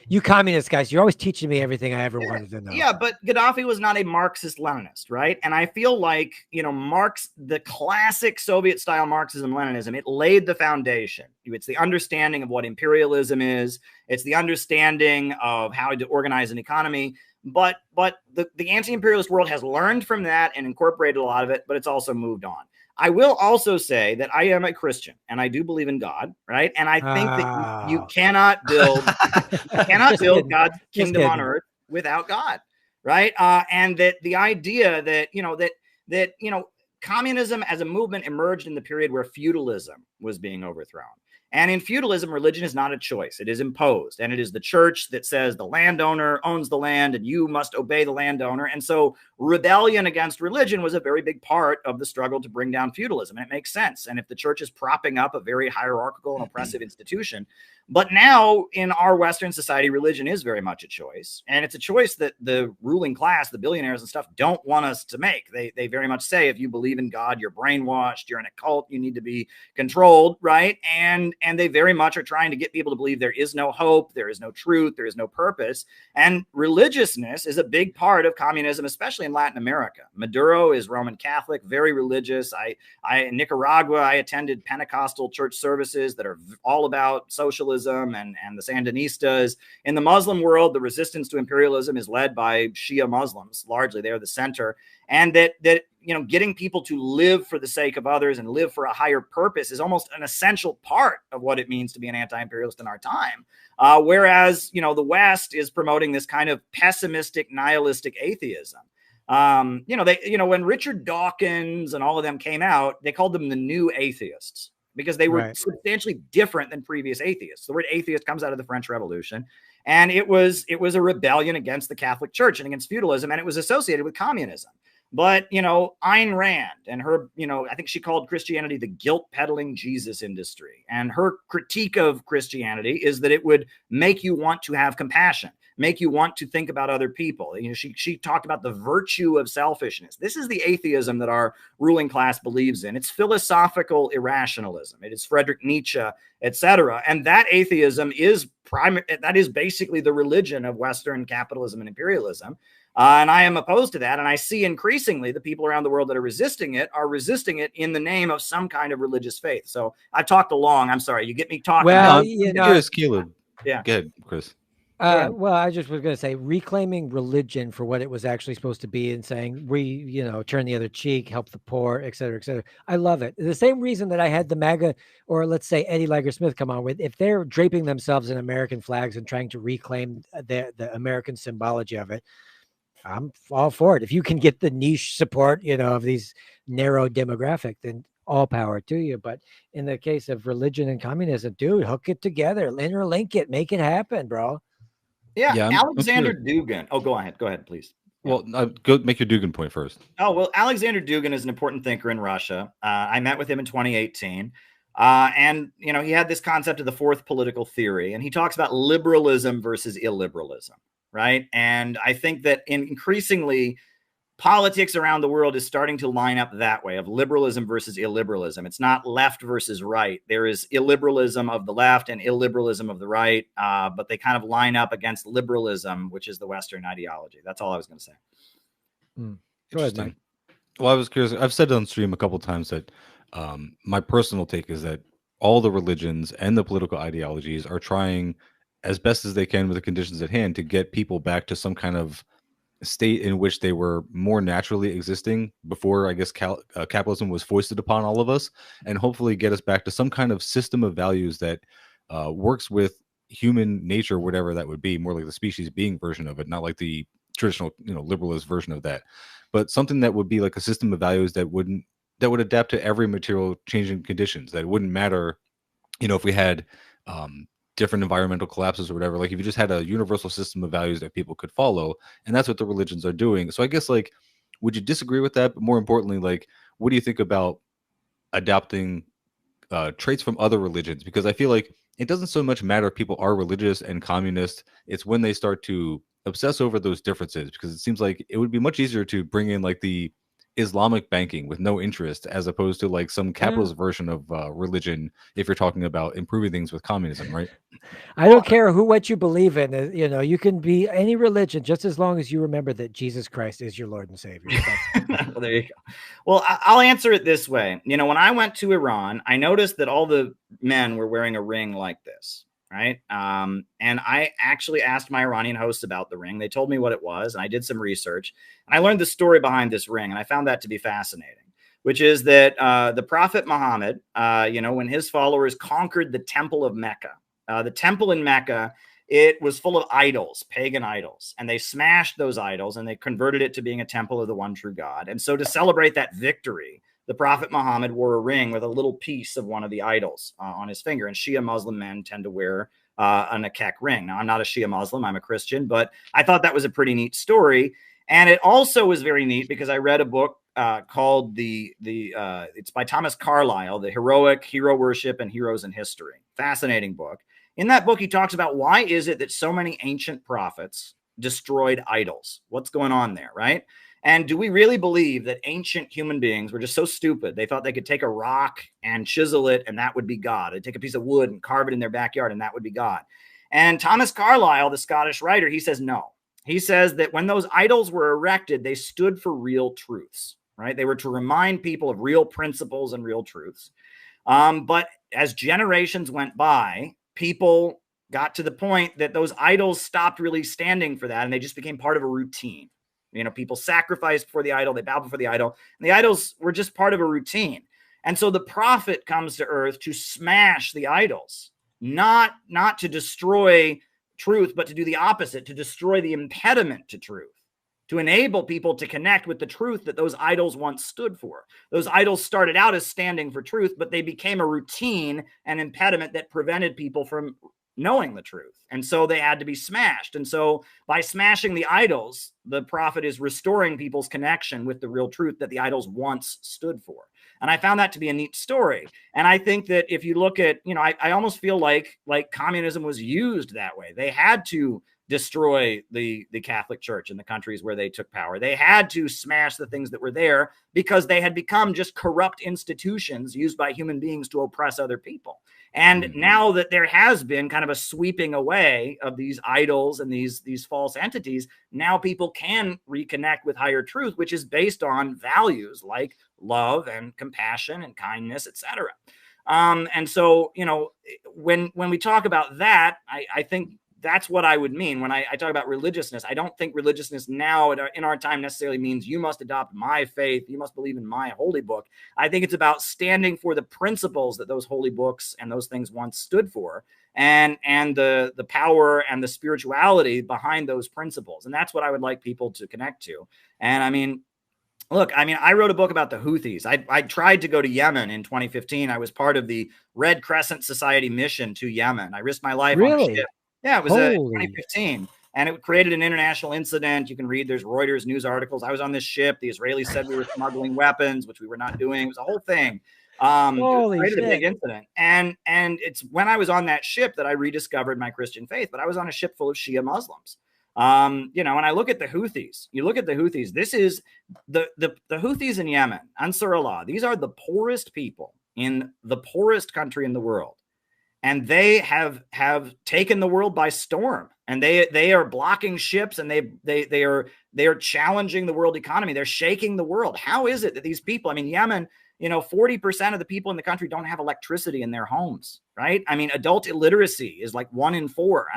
you communist guys, you're always teaching me everything I ever wanted to know. Yeah, but Gaddafi was not a Marxist Leninist, right? And I feel like, the classic Soviet-style Marxism-Leninism feudalism, it laid the foundation. It's the understanding of what imperialism is. It's the understanding of how to organize an economy. But the anti-imperialist world has learned from that and incorporated a lot of it, but it's also moved on. I will also say that I am a Christian and I do believe in God, right? And I think that you cannot build God's kingdom on earth without God, right? And that the idea that communism as a movement emerged in the period where feudalism was being overthrown. And in feudalism, religion is not a choice. It is imposed. And it is the church that says the landowner owns the land and you must obey the landowner. And so rebellion against religion was a very big part of the struggle to bring down feudalism. And it makes sense. And if the church is propping up a very hierarchical and oppressive institution, but now in our Western society, religion is very much a choice. And it's a choice that the ruling class, the billionaires and stuff, don't want us to make. They very much say, if you believe in God, you're brainwashed, you're in a cult, you need to be controlled, right? And they very much are trying to get people to believe there is no hope, there is no truth, there is no purpose. And religiousness is a big part of communism, especially in Latin America. Maduro is Roman Catholic, very religious. In Nicaragua, I attended Pentecostal church services that are all about socialism and the Sandinistas. In the Muslim world, the resistance to imperialism is led by Shia Muslims. Largely, they're the center. And that getting people to live for the sake of others and live for a higher purpose is almost an essential part of what it means to be an anti-imperialist in our time. Whereas, the West is promoting this kind of pessimistic, nihilistic atheism. When Richard Dawkins and all of them came out, they called them the new atheists, because they were substantially different than previous atheists. The word atheist comes out of the French Revolution, and it was a rebellion against the Catholic Church and against feudalism, and it was associated with communism. But, Ayn Rand and her, I think she called Christianity the guilt-peddling Jesus industry. And her critique of Christianity is that it would make you want to have compassion, make you want to think about other people. She talked about the virtue of selfishness. This is the atheism that our ruling class believes in. It's philosophical irrationalism. It is Friedrich Nietzsche, etc. And that atheism is that is basically the religion of Western capitalism and imperialism. And I am opposed to that. And I see increasingly the people around the world that are resisting it in the name of some kind of religious faith. So I talked along. I'm sorry. You get me talking. Well, Caleb. Yeah. Go ahead, Chris. Well, I just was going to say, reclaiming religion for what it was actually supposed to be and saying, turn the other cheek, help the poor, et cetera, et cetera. I love it. The same reason that I had the MAGA, or let's say Eddie Lager Smith, come on with, if they're draping themselves in American flags and trying to reclaim the American symbology of it, I'm all for it. If you can get the niche support, of these narrow demographic, then all power to you. But in the case of religion and communism, dude, hook it together, interlink it, make it happen, bro. Yeah, Alexander Dugin. Oh, go ahead, please. Well, go make your Dugin point first. Oh, well, Alexander Dugin is an important thinker in Russia. I met with him in 2018. And, he had this concept of the fourth political theory, and he talks about liberalism versus illiberalism, right? And I think that increasingly politics around the world is starting to line up that way, of liberalism versus illiberalism. It's not left versus right. There is illiberalism of the left and illiberalism of the right, but they kind of line up against liberalism, which is the Western ideology. That's all I was going to say. Go ahead, Mike. Well, I was curious. I've said on stream a couple of times that my personal take is that all the religions and the political ideologies are trying as best as they can with the conditions at hand to get people back to some kind of state in which they were more naturally existing before, I guess, capitalism was foisted upon all of us, and hopefully get us back to some kind of system of values that works with human nature, whatever that would be, more like the species being version of it, not like the traditional, liberalist version of that, but something that would be like a system of values that would adapt to every material changing conditions. That it wouldn't matter, if we had different environmental collapses or whatever. Like if you just had a universal system of values that people could follow, and that's what the religions are doing. So I guess, like, would you disagree with that? But more importantly, like, what do you think about adopting traits from other religions? Because I feel like it doesn't so much matter if people are religious and communist. It's when they start to obsess over those differences, because it seems like it would be much easier to bring in like the Islamic banking with no interest, as opposed to like some capitalist version of religion. If you're talking about improving things with communism, right? I don't care what you believe in. You can be any religion just as long as you remember that Jesus Christ is your Lord and Savior. Well, there you go. Well, I'll answer it this way. When I went to Iran, I noticed that all the men were wearing a ring like this, right? And I actually asked my Iranian hosts about the ring. They told me what it was, and I did some research, and I learned the story behind this ring, and I found that to be fascinating, which is that the Prophet Muhammad, when his followers conquered the Temple of Mecca, the temple in Mecca, it was full of idols, pagan idols, and they smashed those idols and they converted it to being a temple of the one true God. And so to celebrate that victory, the Prophet Muhammad wore a ring with a little piece of one of the idols on his finger. And Shia Muslim men tend to wear an akek ring. Now, I'm not a Shia Muslim, I'm a Christian, but I thought that was a pretty neat story. And it also was very neat because I read a book called it's by Thomas Carlyle, The Heroic, Hero Worship, and Heroes in History. Fascinating book. In that book, he talks about why is it that so many ancient prophets destroyed idols? What's going on there, right? And do we really believe that ancient human beings were just so stupid they thought they could take a rock and chisel it and that would be God? They'd take a piece of wood and carve it in their backyard and that would be God. And Thomas Carlyle, the Scottish writer, he says no. He says that when those idols were erected, they stood for real truths, right? They were to remind people of real principles and real truths. But as generations went by, people got to the point that those idols stopped really standing for that, and they just became part of a routine. People sacrificed before the idol, they bowed before the idol, and the idols were just part of a routine. And so the prophet comes to earth to smash the idols, not to destroy truth, but to do the opposite, to destroy the impediment to truth, to enable people to connect with the truth that those idols once stood for. Those idols started out as standing for truth, but they became a routine and impediment that prevented people from knowing the truth. And so they had to be smashed. And so by smashing the idols, the prophet is restoring people's connection with the real truth that the idols once stood for. And I found that to be a neat story. And I think that if you look at, I almost feel like communism was used that way. They had to destroy the Catholic Church in the countries where they took power. They had to smash the things that were there because they had become just corrupt institutions used by human beings to oppress other people. And now that there has been kind of a sweeping away of these idols and these false entities, now people can reconnect with higher truth, which is based on values like love and compassion and kindness, etc. And so, when we talk about that, I think that's what I would mean when I talk about religiousness. I don't think religiousness now in our time necessarily means you must adopt my faith, you must believe in my holy book. I think it's about standing for the principles that those holy books and those things once stood for, and the power and the spirituality behind those principles. And that's what I would like people to connect to. And I wrote a book about the Houthis. I tried to go to Yemen in 2015. I was part of the Red Crescent Society mission to Yemen. I risked my life on a ship. Yeah, it was 2015, and it created an international incident. You can read, there's Reuters news articles. I was on this ship. The Israelis said we were smuggling weapons, which we were not doing. It was a whole thing. It created a big incident. And it's when I was on that ship that I rediscovered my Christian faith, but I was on a ship full of Shia Muslims. When I look at the Houthis, this is the Houthis in Yemen, Ansar Allah. These are the poorest people in the poorest country in the world. And they have taken the world by storm, and they are blocking ships, and they are challenging the world economy. They're shaking the world. How is it that these people? Yemen, 40% of the people in the country don't have electricity in their homes, right? Adult illiteracy is like 1 in 4.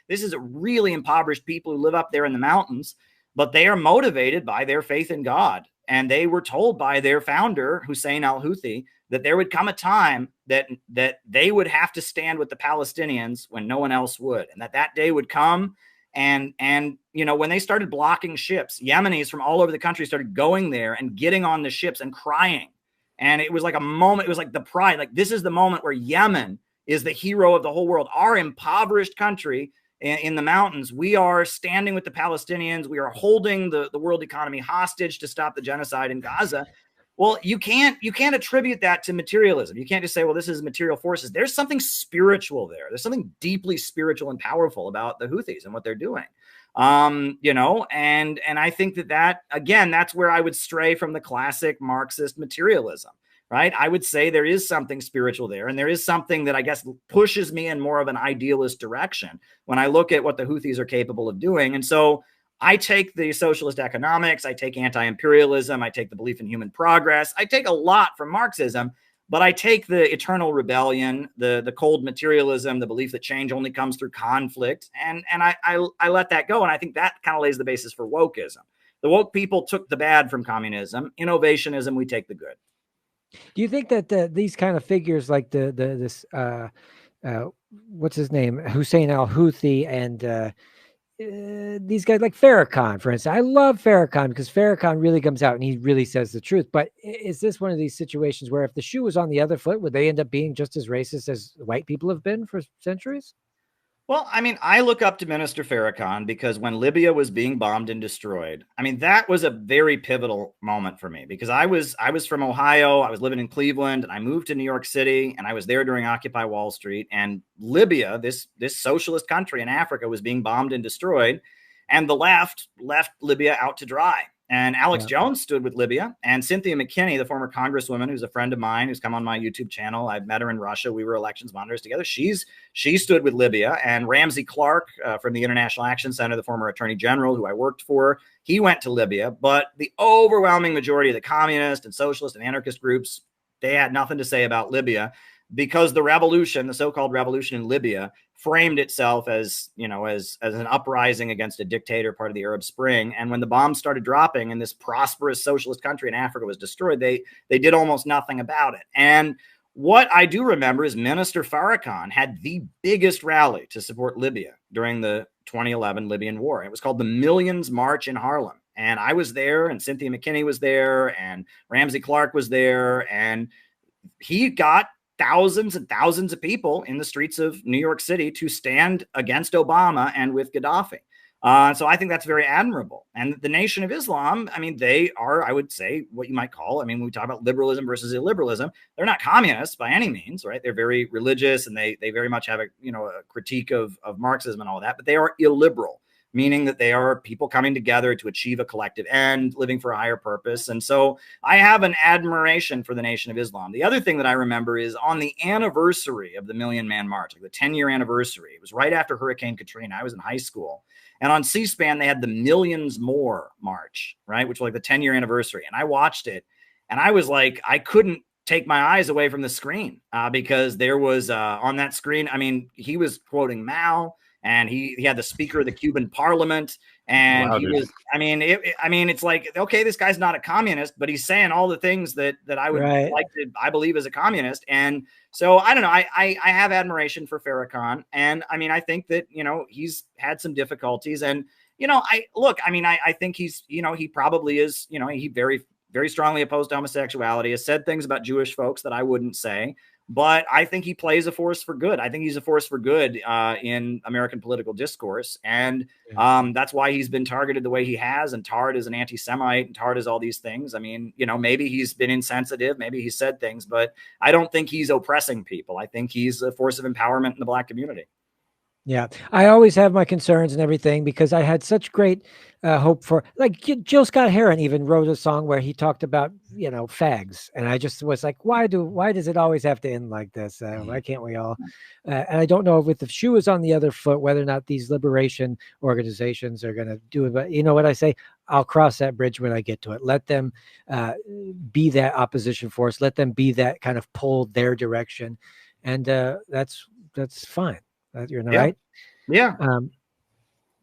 This is a really impoverished people who live up there in the mountains, but they are motivated by their faith in God. And they were told by their founder, Hussein al-Houthi, that there would come a time that they would have to stand with the Palestinians when no one else would, and that day would come. And when they started blocking ships, Yemenis from all over the country started going there and getting on the ships and crying. And it was like a moment. It was like the pride. Like, this is the moment where Yemen is the hero of the whole world. Our impoverished country in the mountains, we are standing with the Palestinians. We are holding the world economy hostage to stop the genocide in Gaza. Well, you can't attribute that to materialism. You can't just say, well, this is material forces. There's something spiritual there. There's something deeply spiritual and powerful about the Houthis and what they're doing. You know, and I think that again, that's where I would stray from the classic Marxist materialism, right? I would say there is something spiritual there, and there is something that I guess pushes me in more of an idealist direction when I look at what the Houthis are capable of doing. And so I take the socialist economics, I take anti-imperialism, I take the belief in human progress, I take a lot from Marxism, but I take the eternal rebellion, the cold materialism, the belief that change only comes through conflict, and I let that go, and I think that kind of lays the basis for wokeism. The woke people took the bad from communism. Innovationism, we take the good. Do you think that these kind of figures like this what's his name, Hussein al-Houthi, and these guys like Farrakhan, for instance. I love Farrakhan because Farrakhan really comes out and he really says the truth. But is this one of these situations where if the shoe was on the other foot, would they end up being just as racist as white people have been for centuries? Well, I mean, I look up to Minister Farrakhan because when Libya was being bombed and destroyed, I mean, that was a very pivotal moment for me because I was from Ohio, I was living in Cleveland, and I moved to New York City, and I was there during Occupy Wall Street, and Libya, this socialist country in Africa, was being bombed and destroyed, and the left Libya out to dry. And Alex Jones stood with Libya, and Cynthia McKinney, the former congresswoman, who's a friend of mine, who's come on my YouTube channel. I've met her in Russia. We were elections monitors together. She stood with Libya. And Ramsey Clark from the International Action Center, the former attorney general who I worked for, he went to Libya. But the overwhelming majority of the communist and socialist and anarchist groups, they had nothing to say about Libya because the revolution, the so-called revolution in Libya, framed itself as, you know, as an uprising against a dictator, part of the Arab Spring. And when the bombs started dropping and this prosperous socialist country in Africa was destroyed, they did almost nothing about it. And what I do remember is Minister Farrakhan had the biggest rally to support Libya during the 2011 Libyan war. It was called the Millions March in Harlem. And I was there, and Cynthia McKinney was there, and Ramsey Clark was there, and he got thousands and thousands of people in the streets of New York City to stand against Obama and with Gaddafi. So I think that's very admirable. And the Nation of Islam, I mean, they are, I would say, what you might call, I mean, when we talk about liberalism versus illiberalism, they're not communists by any means, right? They're very religious, and they very much have a critique of Marxism and all that, but they are illiberal, meaning that they are people coming together to achieve a collective end, living for a higher purpose. And so I have an admiration for the Nation of Islam. The other thing that I remember is on the anniversary of the Million Man March, like the 10-year anniversary, it was right after Hurricane Katrina. I was in high school. And on C-SPAN, they had the Millions More March, right, which was like the 10-year anniversary. And I watched it, and I was like, I couldn't take my eyes away from the screen because there was on that screen, I mean, he was quoting Mao, and he had the Speaker of the Cuban Parliament, and he was, I mean, it's like, okay, this guy's not a communist, but he's saying all the things that I would like to, I believe, as a communist. And so I don't know, I have admiration for Farrakhan, and I mean, I think that, you know, he's had some difficulties, and, you know, I think he's, you know, he probably is, you know, he very, very strongly opposed to homosexuality, has said things about Jewish folks that I wouldn't say. But I think he plays a force for good. I think he's a force for good in American political discourse. And that's why he's been targeted the way he has, and tarred as an anti-Semite, and tarred as all these things. I mean, you know, maybe he's been insensitive, maybe he said things, but I don't think he's oppressing people. I think he's a force of empowerment in the Black community. Yeah, I always have my concerns and everything because I had such great hope for, like, Jill Scott Heron even wrote a song where he talked about, you know, fags, and I just was like, why does it always have to end like this? Why can't we all? And I don't know if the shoe is on the other foot, whether or not these liberation organizations are going to do it. But you know what I say? I'll cross that bridge when I get to it. Let them be that opposition force. Let them be that kind of pull their direction, and that's fine. You're right. Yeah.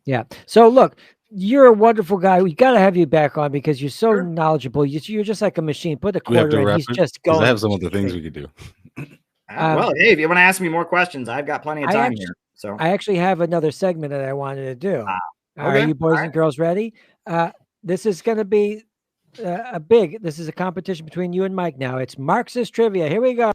Yeah. So look, you're a wonderful guy. We got to have you back on because you're so knowledgeable. You're just like a machine. Put a quarter in. He's just going. I have some other things we could do. Well, hey, if you want to ask me more questions, I've got plenty of time here. So I actually have another segment that I wanted to do. Okay. Are you boys and girls ready? This is going to be this is a competition between you and Mike now. It's Marxist trivia. Here we go.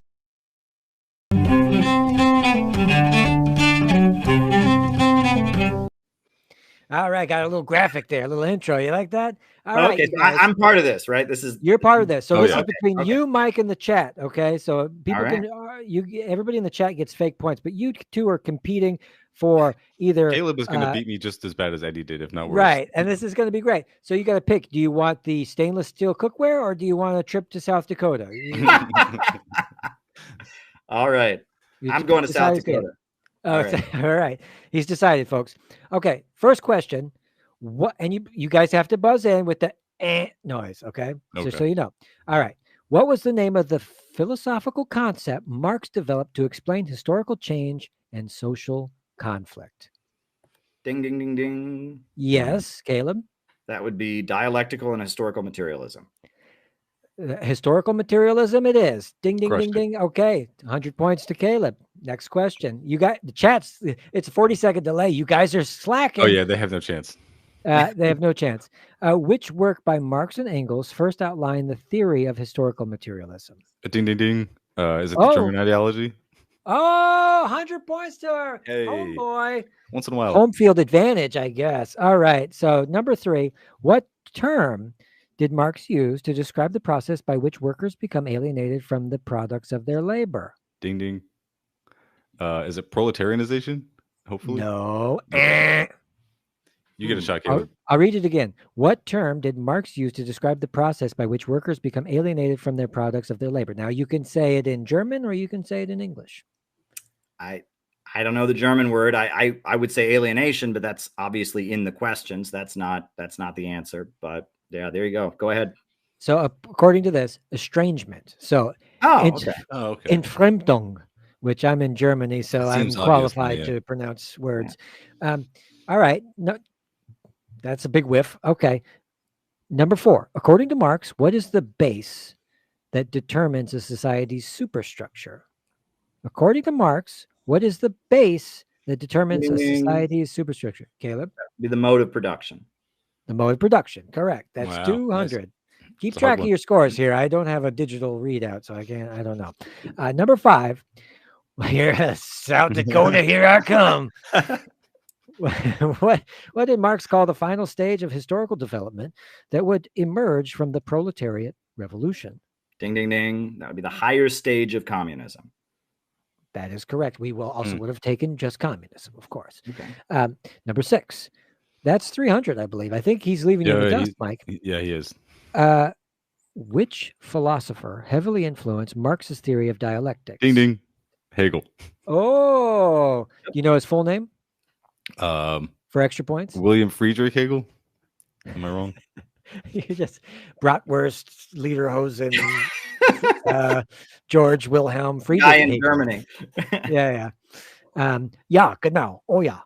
All right, got a little graphic there, a little intro. You like that? All right, Okay, you so guys. I'm part of this, right? This is You're part of this. So Oh, this yeah. is between you, Mike, and the chat. Okay, so people right. can everybody in the chat gets fake points, but you two are competing for either Caleb is going to beat me just as bad as Eddie did, if not worse. right, and this is going to be great. So you got to pick: do you want the stainless steel cookware, or do you want a trip to South Dakota? All right. I'm going to South Dakota. Oh, all right. He's decided, folks. Okay, first question. What? And you guys have to buzz in with the noise. Okay, just so you know. All right. What was the name of the philosophical concept Marx developed to explain historical change and social conflict? Ding, ding, ding, ding. Yes, Caleb. That would be dialectical and historical materialism. Historical materialism it is. Ding, ding, Crushed ding, ding. Okay, 100 points to Caleb. Next question. You got the chats. It's a 40-second delay. You guys are slacking. Oh, yeah, they have no chance. They have no chance. Which work by Marx and Engels first outlined the theory of historical materialism? Ding, ding, ding. Is it the German ideology? Oh, 100 points to her. Hey. Oh, boy. Once in a while. Home field advantage, I guess. All right. So number 3, what term did Marx use to describe the process by which workers become alienated from the products of their labor? Ding, ding. Is it proletarianization? Hopefully. No. Okay. You get a shot, Caleb. I'll read it again. What term did Marx use to describe the process by which workers become alienated from their products of their labor? Now, you can say it in German or you can say it in English. I don't know the German word. I would say alienation, but that's obviously in the questions. That's not the answer. But yeah, there you go. Go ahead. So according to this, estrangement. So okay. Entfremdung, which I'm in Germany, so I'm qualified to pronounce words. Yeah. All right. No, that's a big whiff. Okay. Number 4, according to Marx, what is the base that determines a society's superstructure? According to Marx, what is the base that determines a society's superstructure? Caleb? Be the mode of production. The mode of production. Correct. That's 200. Nice. Keep track of your scores here. I don't have a digital readout, so I don't know. Number 5. Here, South Dakota, here I come. What did Marx call the final stage of historical development that would emerge from the proletariat revolution? Ding, ding, ding. That would be the higher stage of communism. That is correct. We will also would have taken just communism, of course. Okay. Number 6. That's 300, I believe. I think he's leaving you in the dust, Mike. Yeah, he is. Which philosopher heavily influenced Marx's theory of dialectics? Ding, ding. Hegel. Oh, you know his full name? For extra points? William Friedrich Hegel. Am I wrong? You just Bratwurst, Lederhosen, George Wilhelm Friedrich. Guy in Germany. Yeah. Yeah, genau. Oh, yeah.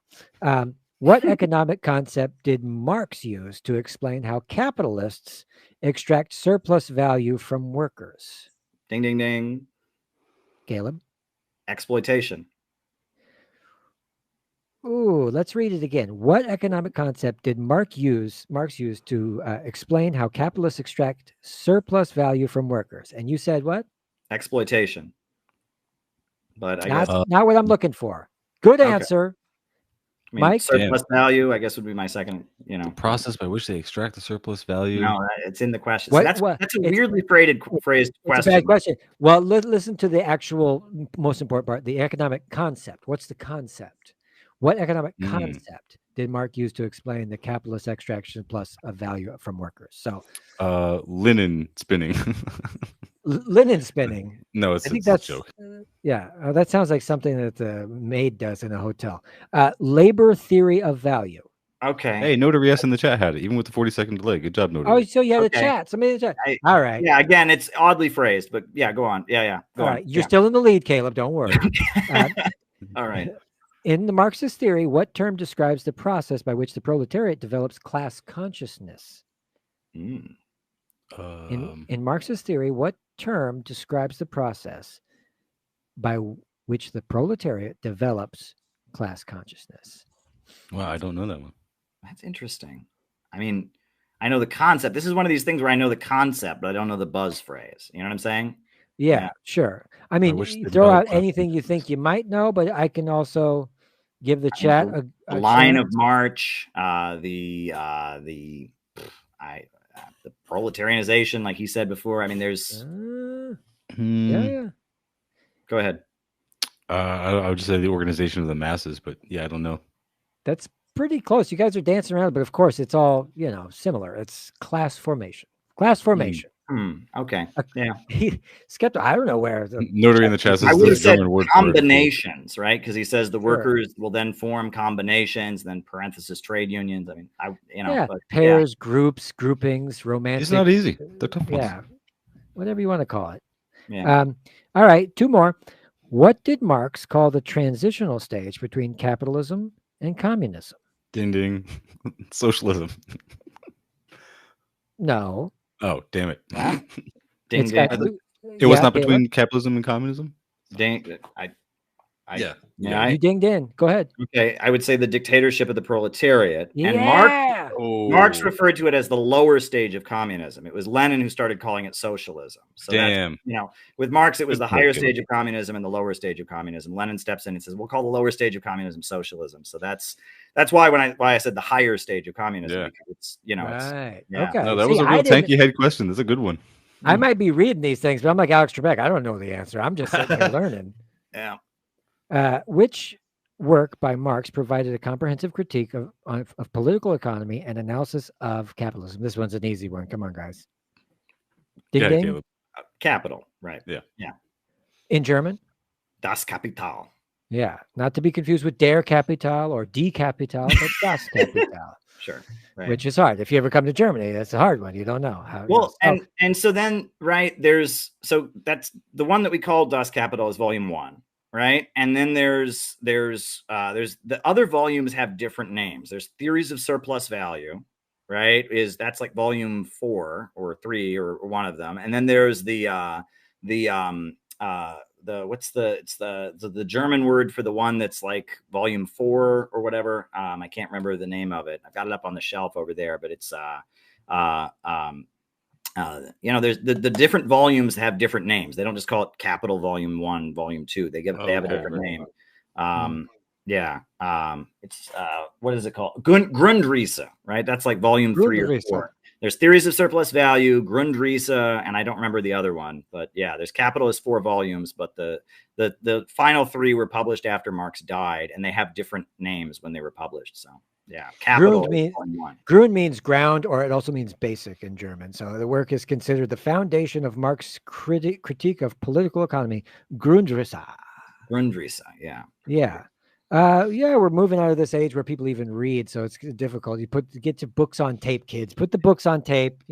What economic concept did Marx use to explain how capitalists extract surplus value from workers? Ding, ding, ding. Caleb? Exploitation. Ooh, let's read it again. What economic concept did Marx use to explain how capitalists extract surplus value from workers? And you said what? Exploitation. But I guess not what I'm looking for. Good answer. I mean, Mike? Surplus value, I guess, would be my second, The process by which they extract the surplus value. No, it's in the question. So that's a weirdly phrased question. It's a bad question. Well, listen to the actual most important part, the economic concept. What's the concept? What economic concept did Marx use to explain the capitalist extraction plus of value from workers? So, linen spinning. Linen spinning. No, I think that's a joke. Yeah, that sounds like something that the maid does in a hotel. Labor theory of value. Okay. Hey, Notary S in the chat had it, even with the 40-second delay. Good job, Notary. Oh, so you had a chat. Somebody in the chat. All right. Yeah, again, it's oddly phrased, but yeah, go on. Yeah. All right. You're still in the lead, Caleb. Don't worry. All right. In the Marxist theory, what term describes the process by which the proletariat develops class consciousness? In Marxist theory, what term describes the process by which the proletariat develops class consciousness? Wow, I don't know that one. That's interesting. I mean, I know the concept. This is one of these things where I know the concept, but I don't know the buzz phrase. You know what I'm saying? Yeah. Sure. I mean, throw out anything you think you might know, but I can also give the chat the a line chance. of march, the proletarianization, like he said before. I mean, there's. Yeah. Go ahead. I would just say the organization of the masses, but yeah, I don't know. That's pretty close. You guys are dancing around, but of course, it's all similar. It's class formation. Class formation. Okay. Yeah. Skeptic. I don't know where. Notary in the chat I says would the have said German word combinations, right? Because he says the Sure. workers will then form combinations, then parenthesis trade unions. I mean, but, pairs, groups, groupings, romantic. It's not easy. They're tough ones. Yeah, whatever you want to call it. Yeah. All right, two more. What did Marx call the transitional stage between capitalism and communism? Ding ding. Socialism. No. Oh, damn it. Ding ding. It was not between capitalism and communism? Ding. Yeah. You dinged in. Go ahead. Okay, I would say the dictatorship of the proletariat. Yeah. And Marx referred to it as the lower stage of communism. It was Lenin who started calling it socialism. So damn. With Marx, it was the higher stage of communism and the lower stage of communism. Lenin steps in and says, "We'll call the lower stage of communism socialism." So that's why I said the higher stage of communism. Yeah. Because it's right. Yeah. Okay. No, that was a real tanky head question. That's a good one. I might be reading these things, but I'm like Alex Trebek. I don't know the answer. I'm just sitting here learning. Yeah. Which work by Marx provided a comprehensive critique of political economy and analysis of capitalism? This one's an easy one. Come on, guys. Ding ding. Caleb. Capital, right? Yeah. In German? Das Kapital. Yeah, not to be confused with Der Kapital or Die Kapital, but Das Kapital. Sure. Right. Which is hard. If you ever come to Germany, that's a hard one. You don't know how. Well, and so then, right, that's the one that we call Das Kapital is volume 1. Right. And then there's the other volumes have different names. There's Theories of Surplus Value, right? That's like volume 4 or 3 or one of them. And then there's the German word for the one that's like volume 4 or whatever. I can't remember the name of it. I've got it up on the shelf over there, but it's there's the different volumes have different names. They don't just call it Capital Volume 1, Volume 2. They have a different name. It's what is it called? Grundrisse, right? That's like Volume 3 or 4. There's Theories of Surplus Value, Grundrisse, and I don't remember the other one. But yeah, there's Capital is 4 volumes, but the final 3 were published after Marx died, and they have different names when they were published. So. Yeah, capital. Grund means ground, or it also means basic in German. So the work is considered the foundation of Marx's critique of political economy. Grundrisse. Yeah. Yeah. We're moving out of this age where people even read, so it's difficult. Get your books on tape, kids. Put the books on tape.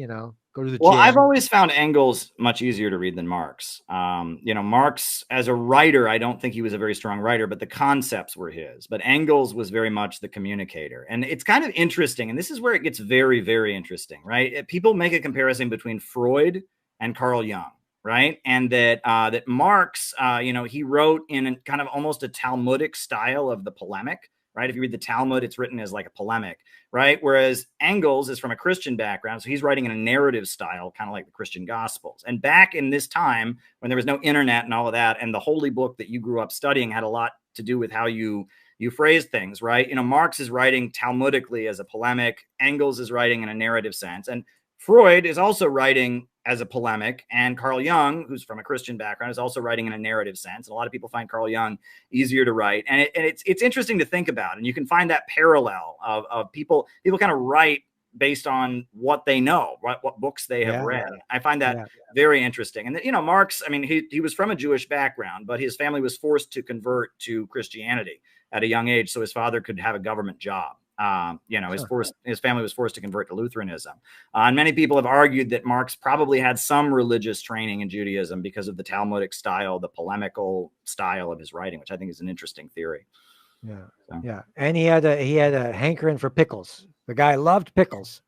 Go to the gym. I've always found Engels much easier to read than Marx. Marx as a writer, I don't think he was a very strong writer, but the concepts were his. But Engels was very much the communicator. And it's kind of interesting, and this is where it gets very, very interesting, right? People make a comparison between Freud and Carl Jung, right? And that Marx, he wrote in a kind of almost a Talmudic style of the polemic. Right. If you read the Talmud, it's written as like a polemic. Right. Whereas Engels is from a Christian background. So he's writing in a narrative style, kind of like the Christian Gospels. And back in this time when there was no internet and all of that, and the holy book that you grew up studying had a lot to do with how you phrase things. Right. Marx is writing Talmudically as a polemic. Engels is writing in a narrative sense. And Freud is also writing as a polemic, and Carl Jung, who's from a Christian background, is also writing in a narrative sense. And a lot of people find Carl Jung easier to write, and it's interesting to think about. And you can find that parallel of people kind of write based on what they know, what books they have read. I find that very interesting. And Marx, I mean, he was from a Jewish background, but his family was forced to convert to Christianity at a young age so his father could have a government job. His family was forced to convert to Lutheranism. And many people have argued that Marx probably had some religious training in Judaism because of the Talmudic style, the polemical style of his writing, which I think is an interesting theory. Yeah. And he had a hankering for pickles. The guy loved pickles.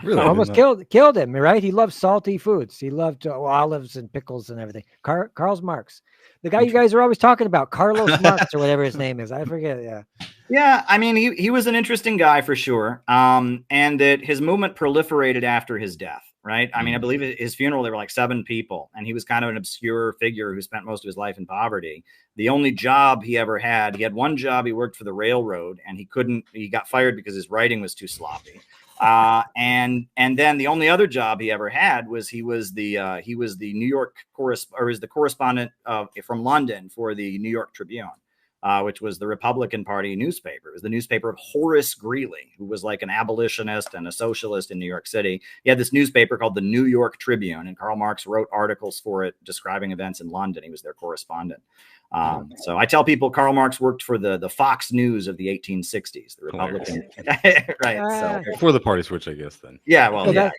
Really? Almost killed him, right? He loved salty foods. He loved olives and pickles and everything. Karl Marx. The guy you guys are always talking about, Carlos Marx or whatever his name is. I forget. Yeah. Yeah. I mean, he was an interesting guy for sure. And that his movement proliferated after his death. right? I mean, I believe at his funeral, there were like 7 people, and he was kind of an obscure figure who spent most of his life in poverty. The only job he ever had, he had one job. He worked for the railroad, and he got fired because his writing was too sloppy. And then the only other job he ever had was he was the New York correspondent from London for the New York Tribune. Which was the Republican Party newspaper. It was the newspaper of Horace Greeley, who was like an abolitionist and a socialist in New York City. He had this newspaper called the New York Tribune, and Karl Marx wrote articles for it describing events in London. He was their correspondent. So I tell people Karl Marx worked for the Fox News of the 1860s, the Republican. Right. So before the party switch, I guess, then. Yeah. Well, yeah.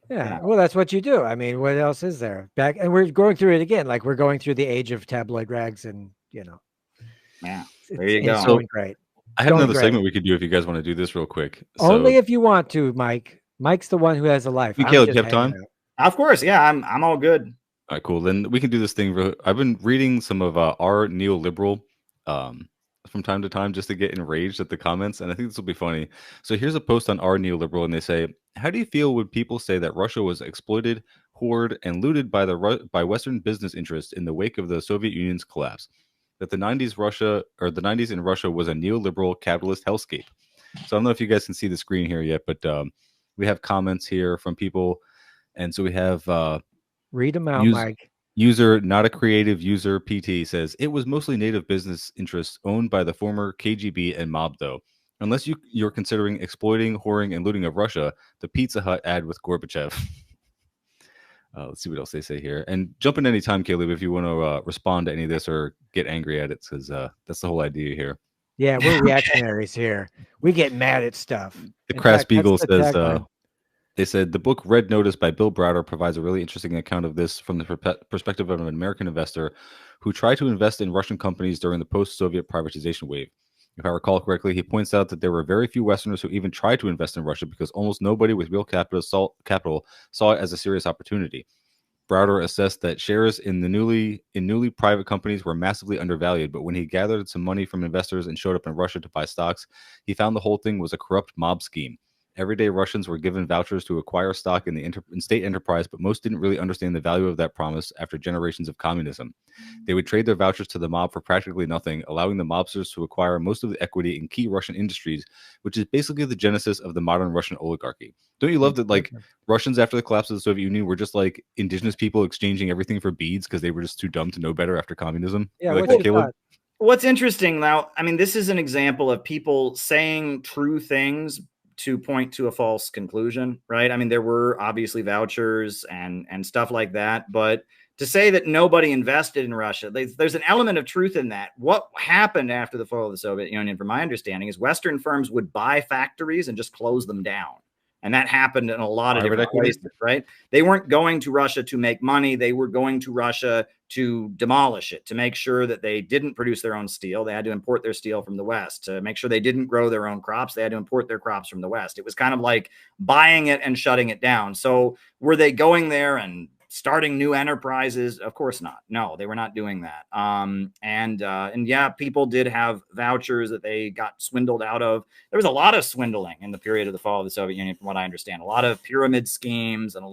Yeah, well, that's what you do. I mean, what else is there? And we're going through it again. Like we're going through the age of tabloid rags, and yeah, there you go. It's going great. I have another segment we could do if you guys want to do this real quick. Only if you want to, Mike. Mike's the one who has a life. Caleb, do you have time? Of course, yeah. I'm all good. All right, cool. Then we can do this thing. I've been reading some of our neoliberal from time to time just to get enraged at the comments, and I think this will be funny. So here's a post on our neoliberal, and they say, "How do you feel when people say that Russia was exploited, hoarded, and looted by Western business interests in the wake of the Soviet Union's collapse? That the 90s in Russia was a neoliberal capitalist hellscape." So I don't know if you guys can see the screen here yet, but we have comments here from people, and so we have read them out, Mike. User not a creative user PT says it was mostly native business interests owned by the former KGB and mob, though. Unless you're considering exploiting, whoring, and looting of Russia, the Pizza Hut ad with Gorbachev. Let's see what else they say here. And jump in any time, Caleb, if you want to respond to any of this or get angry at it, because that's the whole idea here. Yeah, we're reactionaries here. We get mad at stuff. The Crass Beagle says, they said, the book Red Notice by Bill Browder provides a really interesting account of this from the perspective of an American investor who tried to invest in Russian companies during the post-Soviet privatization wave. If I recall correctly, he points out that there were very few Westerners who even tried to invest in Russia because almost nobody with real capital saw it as a serious opportunity. Browder assessed that shares in newly private companies were massively undervalued, but when he gathered some money from investors and showed up in Russia to buy stocks, he found the whole thing was a corrupt mob scheme. Everyday Russians were given vouchers to acquire stock in the state enterprise, but most didn't really understand the value of that promise after generations of communism. They would trade their vouchers to the mob for practically nothing, allowing the mobsters to acquire most of the equity in key Russian industries, which is basically the genesis of the modern Russian oligarchy. Don't you love that, like, Russians after the collapse of the Soviet Union were just like indigenous people exchanging everything for beads because they were just too dumb to know better after communism? Yeah, like Caleb? What's interesting now, I mean, this is an example of people saying true things to point to a false conclusion, right? I mean, there were obviously vouchers and stuff like that, but to say that nobody invested in Russia, there's an element of truth in that. What happened after the fall of the Soviet Union, from my understanding, is Western firms would buy factories and just close them down. And that happened in a lot of different places, right? They weren't going to Russia to make money. They were going to Russia to demolish it, to make sure that they didn't produce their own steel. They had to import their steel from the West. To make sure they didn't grow their own crops, they had to import their crops from the West. It was kind of like buying it and shutting it down. So were they going there and starting new enterprises? Of course not. No, they were not doing that. And yeah, people did have vouchers that they got swindled out of. There was a lot of swindling in the period of the fall of the Soviet Union, from what I understand. A lot of pyramid schemes and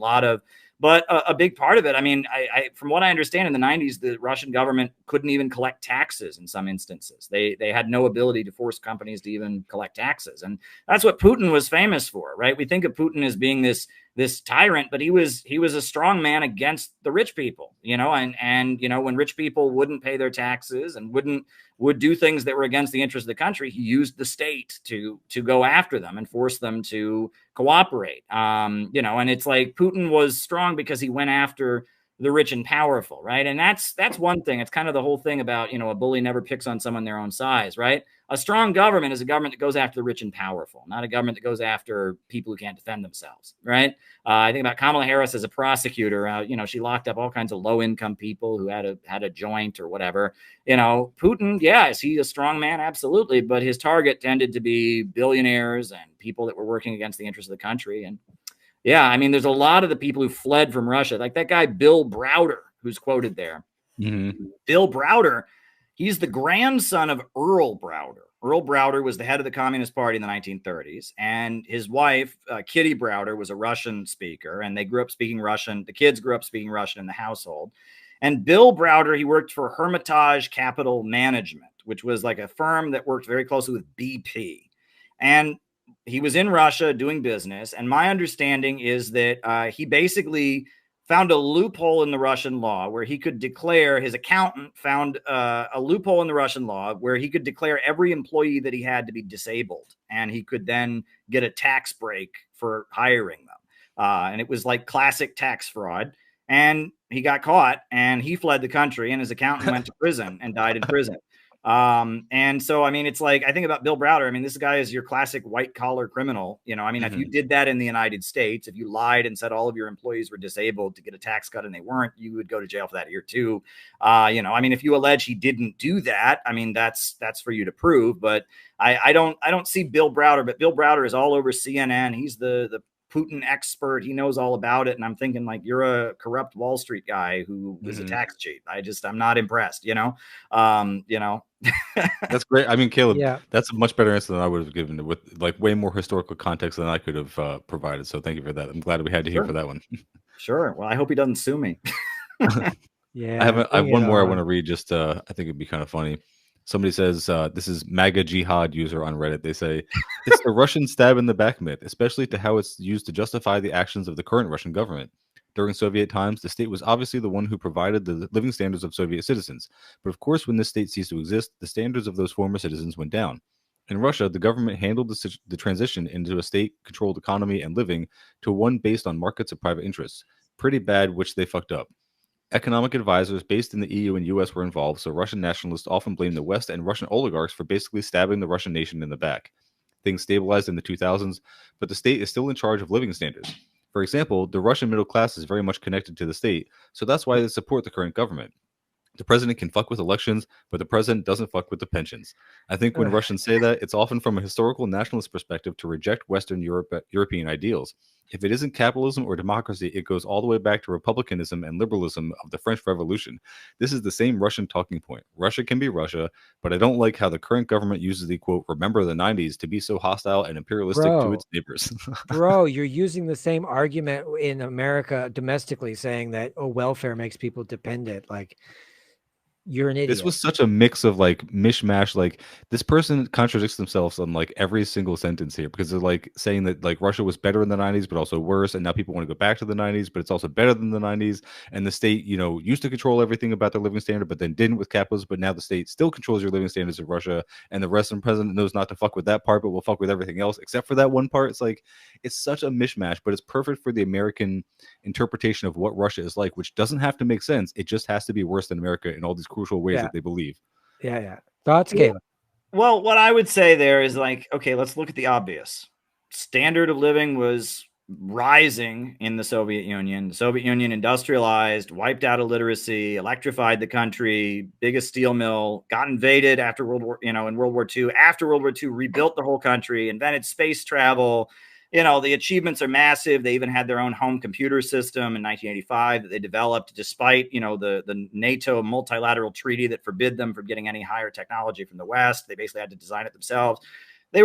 but a big part of it, I mean, from what I understand, in the 90s, the Russian government couldn't even collect taxes in some instances. They had no ability to force companies to even collect taxes. And that's what Putin was famous for, right? We think of Putin as being this tyrant, but he was a strong man against the rich people, and when rich people wouldn't pay their taxes and would do things that were against the interest of the country, he used the state to go after them and force them to cooperate. And it's like Putin was strong because he went after the rich and powerful, right? And that's one thing. It's kind of the whole thing about, a bully never picks on someone their own size, right? A strong government is a government that goes after the rich and powerful, not a government that goes after people who can't defend themselves, right? I think about Kamala Harris as a prosecutor. She locked up all kinds of low-income people who had a joint or whatever. Putin, yeah, is he a strong man? Absolutely. But his target tended to be billionaires and people that were working against the interests of the country. And yeah, I mean, there's a lot of the people who fled from Russia, like that guy, Bill Browder, who's quoted there. Mm-hmm. Bill Browder, he's the grandson of Earl Browder, Earl Browder was the head of the Communist Party in the 1930s, and his wife, Kitty Browder, was a Russian speaker, and they grew up speaking Russian. The kids grew up speaking Russian in the household. And Bill Browder, he worked for Hermitage Capital Management, which was like a firm that worked very closely with BP. And he was in Russia doing business. And my understanding is that he basically found a loophole in the Russian law where he could declare, his accountant found a loophole in the Russian law where he could declare every employee that he had to be disabled. And he could then get a tax break for hiring them. And it was like classic tax fraud. And he got caught and he fled the country, and his accountant went to prison and died in prison. And so, I mean, it's like, I think about Bill Browder. I mean, this guy is your classic white collar criminal. You know, I mean, if you did that in the United States, if you lied and said all of your employees were disabled to get a tax cut and they weren't, you would go to jail for that here too. You know, I mean, if you allege he didn't do that, I mean, that's for you to prove, but I don't see Bill Browder, but Bill Browder is all over CNN. He's the Putin expert. He knows all about it. And I'm thinking, like, you're a corrupt Wall Street guy who is a tax cheat. I'm not impressed, you know? That's great. I mean, Caleb, Yeah. that's a much better answer than I would have given, with like way more historical context than I could have provided. So thank you for that. I'm glad we had you here for that one. Sure. Well, I hope he doesn't sue me. Yeah. I have one more I on. want to read. Just I think it'd be kind of funny. Somebody says, this is MAGA Jihad user on Reddit. They say, it's the Russian stab in the back myth, especially to how it's used to justify the actions of the current Russian government. During Soviet times, the state was obviously the one who provided the living standards of Soviet citizens. But of course, when this state ceased to exist, the standards of those former citizens went down. In Russia, the government handled the transition into a state-controlled economy and living to one based on markets of private interests. Pretty bad, which they fucked up. Economic advisors based in the EU and US were involved, so Russian nationalists often blame the West and Russian oligarchs for basically stabbing the Russian nation in the back. Things stabilized in the 2000s, but the state is still in charge of living standards. For example, the Russian middle class is very much connected to the state, so that's why they support the current government. The president can fuck with elections, but the president doesn't fuck with the pensions. I think when Russians say that, it's often from a historical nationalist perspective to reject Western European ideals. If it isn't capitalism or democracy, it goes all the way back to republicanism and liberalism of the French Revolution. This is the same Russian talking point. Russia can be Russia, but I don't like how the current government uses the quote, remember the 90s, to be so hostile and imperialistic to its neighbors. Bro, you're using the same argument in America domestically, saying that, oh, welfare makes people dependent. Like, you're an idiot. This was such a mix of like mishmash. Like, this person contradicts themselves on like every single sentence here, because they're like saying that like Russia was better in the 90s, but also worse. And now people want to go back to the 90s, but it's also better than the 90s. And the state, you know, used to control everything about their living standard, but then didn't with capitalism. But now the state still controls your living standards in Russia. And the Russian president knows not to fuck with that part, but will fuck with everything else except for that one part. It's like, it's such a mishmash, but it's perfect for the American interpretation of what Russia is like, which doesn't have to make sense. It just has to be worse than America in all these crucial ways that they believe. Yeah. Thoughts, Caleb? Well, what I would say there is like, okay, let's look at the obvious. Standard of living was rising in the Soviet Union. The Soviet Union industrialized, wiped out illiteracy, electrified the country, biggest steel mill, got invaded after in World War II. After World War II, rebuilt the whole country, invented space travel. You know, the achievements are massive. They even had their own home computer system in 1985 that they developed, despite, you know, the NATO multilateral treaty that forbid them from getting any higher technology from the West. They basically had to design it themselves. They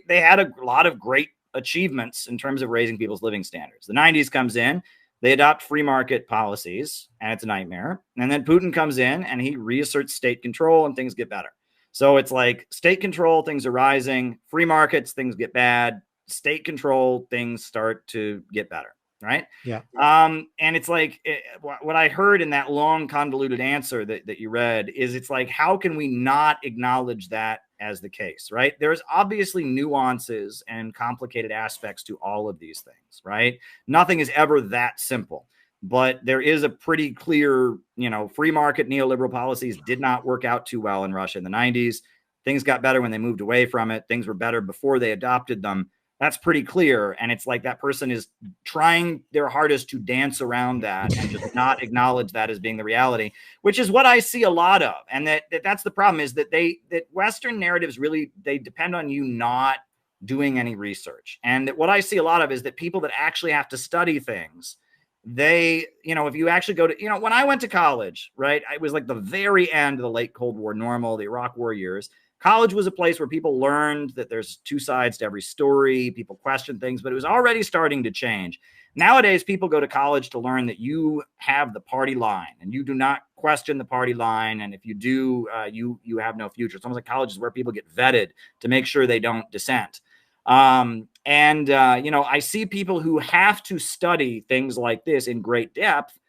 had a lot of great achievements in terms of raising people's living standards. The 90s comes in, they adopt free market policies, and it's a nightmare. And then Putin comes in and he reasserts state control and things get better. So it's like state control, things are rising, free markets, things get bad. State control, things start to get better, right? Yeah. And it's like what I heard in that long, convoluted answer that you read is, it's like, how can we not acknowledge that as the case, right? There's obviously nuances and complicated aspects to all of these things, right? Nothing is ever that simple. But there is a pretty clear, you know, free market neoliberal policies did not work out too well in Russia in the 90s. Things got better when they moved away from it. Things were better before they adopted them. That's pretty clear. And it's like that person is trying their hardest to dance around that and just not acknowledge that as being the reality, which is what I see a lot of. And that's the problem, is that that Western narratives really, they depend on you not doing any research. And that what I see a lot of is that people that actually have to study things, they, you know, if you actually go to, you know, when I went to college, right, it was like the very end of the late Cold War normal, the Iraq War years. college was a place where people learned that there's two sides to every story. People question things, but it was already starting to change. Nowadays, people go to college to learn that you have the party line and you do not question the party line. And if you do, you have no future. It's almost like college is where people get vetted to make sure they don't dissent. I see people who have to study things like this in great depth,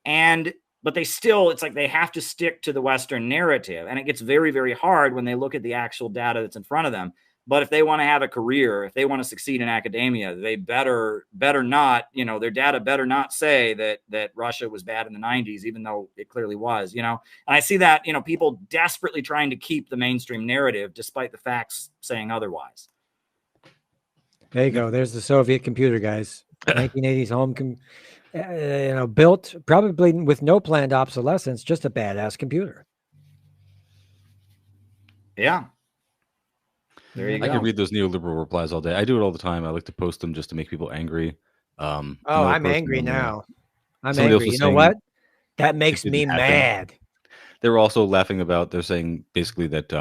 but it's like they have to stick to the Western narrative. And it gets very, very hard when they look at the actual data that's in front of them. But if they want to have a career, if they want to succeed in academia, they better not, their data better not say that Russia was bad in the 90s, even though it clearly was, And I see that, people desperately trying to keep the mainstream narrative despite the facts saying otherwise. There you go. There's the Soviet computer, guys. 1980s home, built probably with no planned obsolescence, just a badass computer. Yeah. There you go. I can read those neoliberal replies all day. I do it all the time. I like to post them just to make people angry. I'm angry now. I'm angry. You know what? That makes me mad. They were also laughing about, they're saying basically that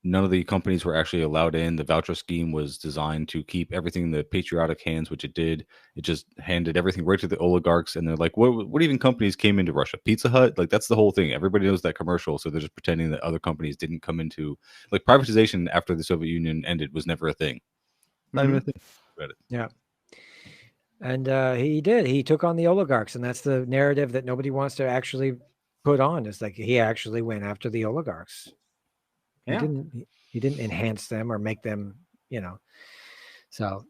none of the companies were actually allowed in. The voucher scheme was designed to keep everything in the patriotic hands, which it did. It just handed everything right to the oligarchs. And they're like, what even companies came into Russia? Pizza Hut? Like, that's the whole thing. Everybody knows that commercial. So they're just pretending that other companies didn't come into, like, privatization after the Soviet Union ended was never a thing. Not even a thing. Yeah. And he did. He took on the oligarchs. And that's the narrative that nobody wants to actually put on. It's like he actually went after the oligarchs. Yeah. He didn't enhance them or make them, so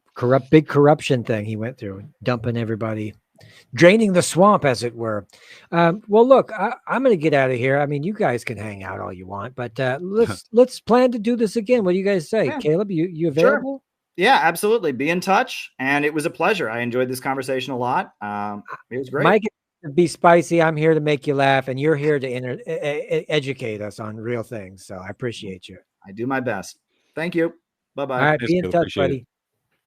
big corruption thing he went through, dumping everybody, draining the swamp, as it were. Well, look, I'm going to get out of here. I mean, you guys can hang out all you want, but let's plan to do this again. What do you guys say? Yeah. Caleb, you available? Sure. Yeah, absolutely. Be in touch. And it was a pleasure. I enjoyed this conversation a lot. It was great. Mike, be spicy. I'm here to make you laugh, and you're here to educate us on real things. So I appreciate you. I do my best. Thank you. Bye-bye. All right, be in touch, buddy.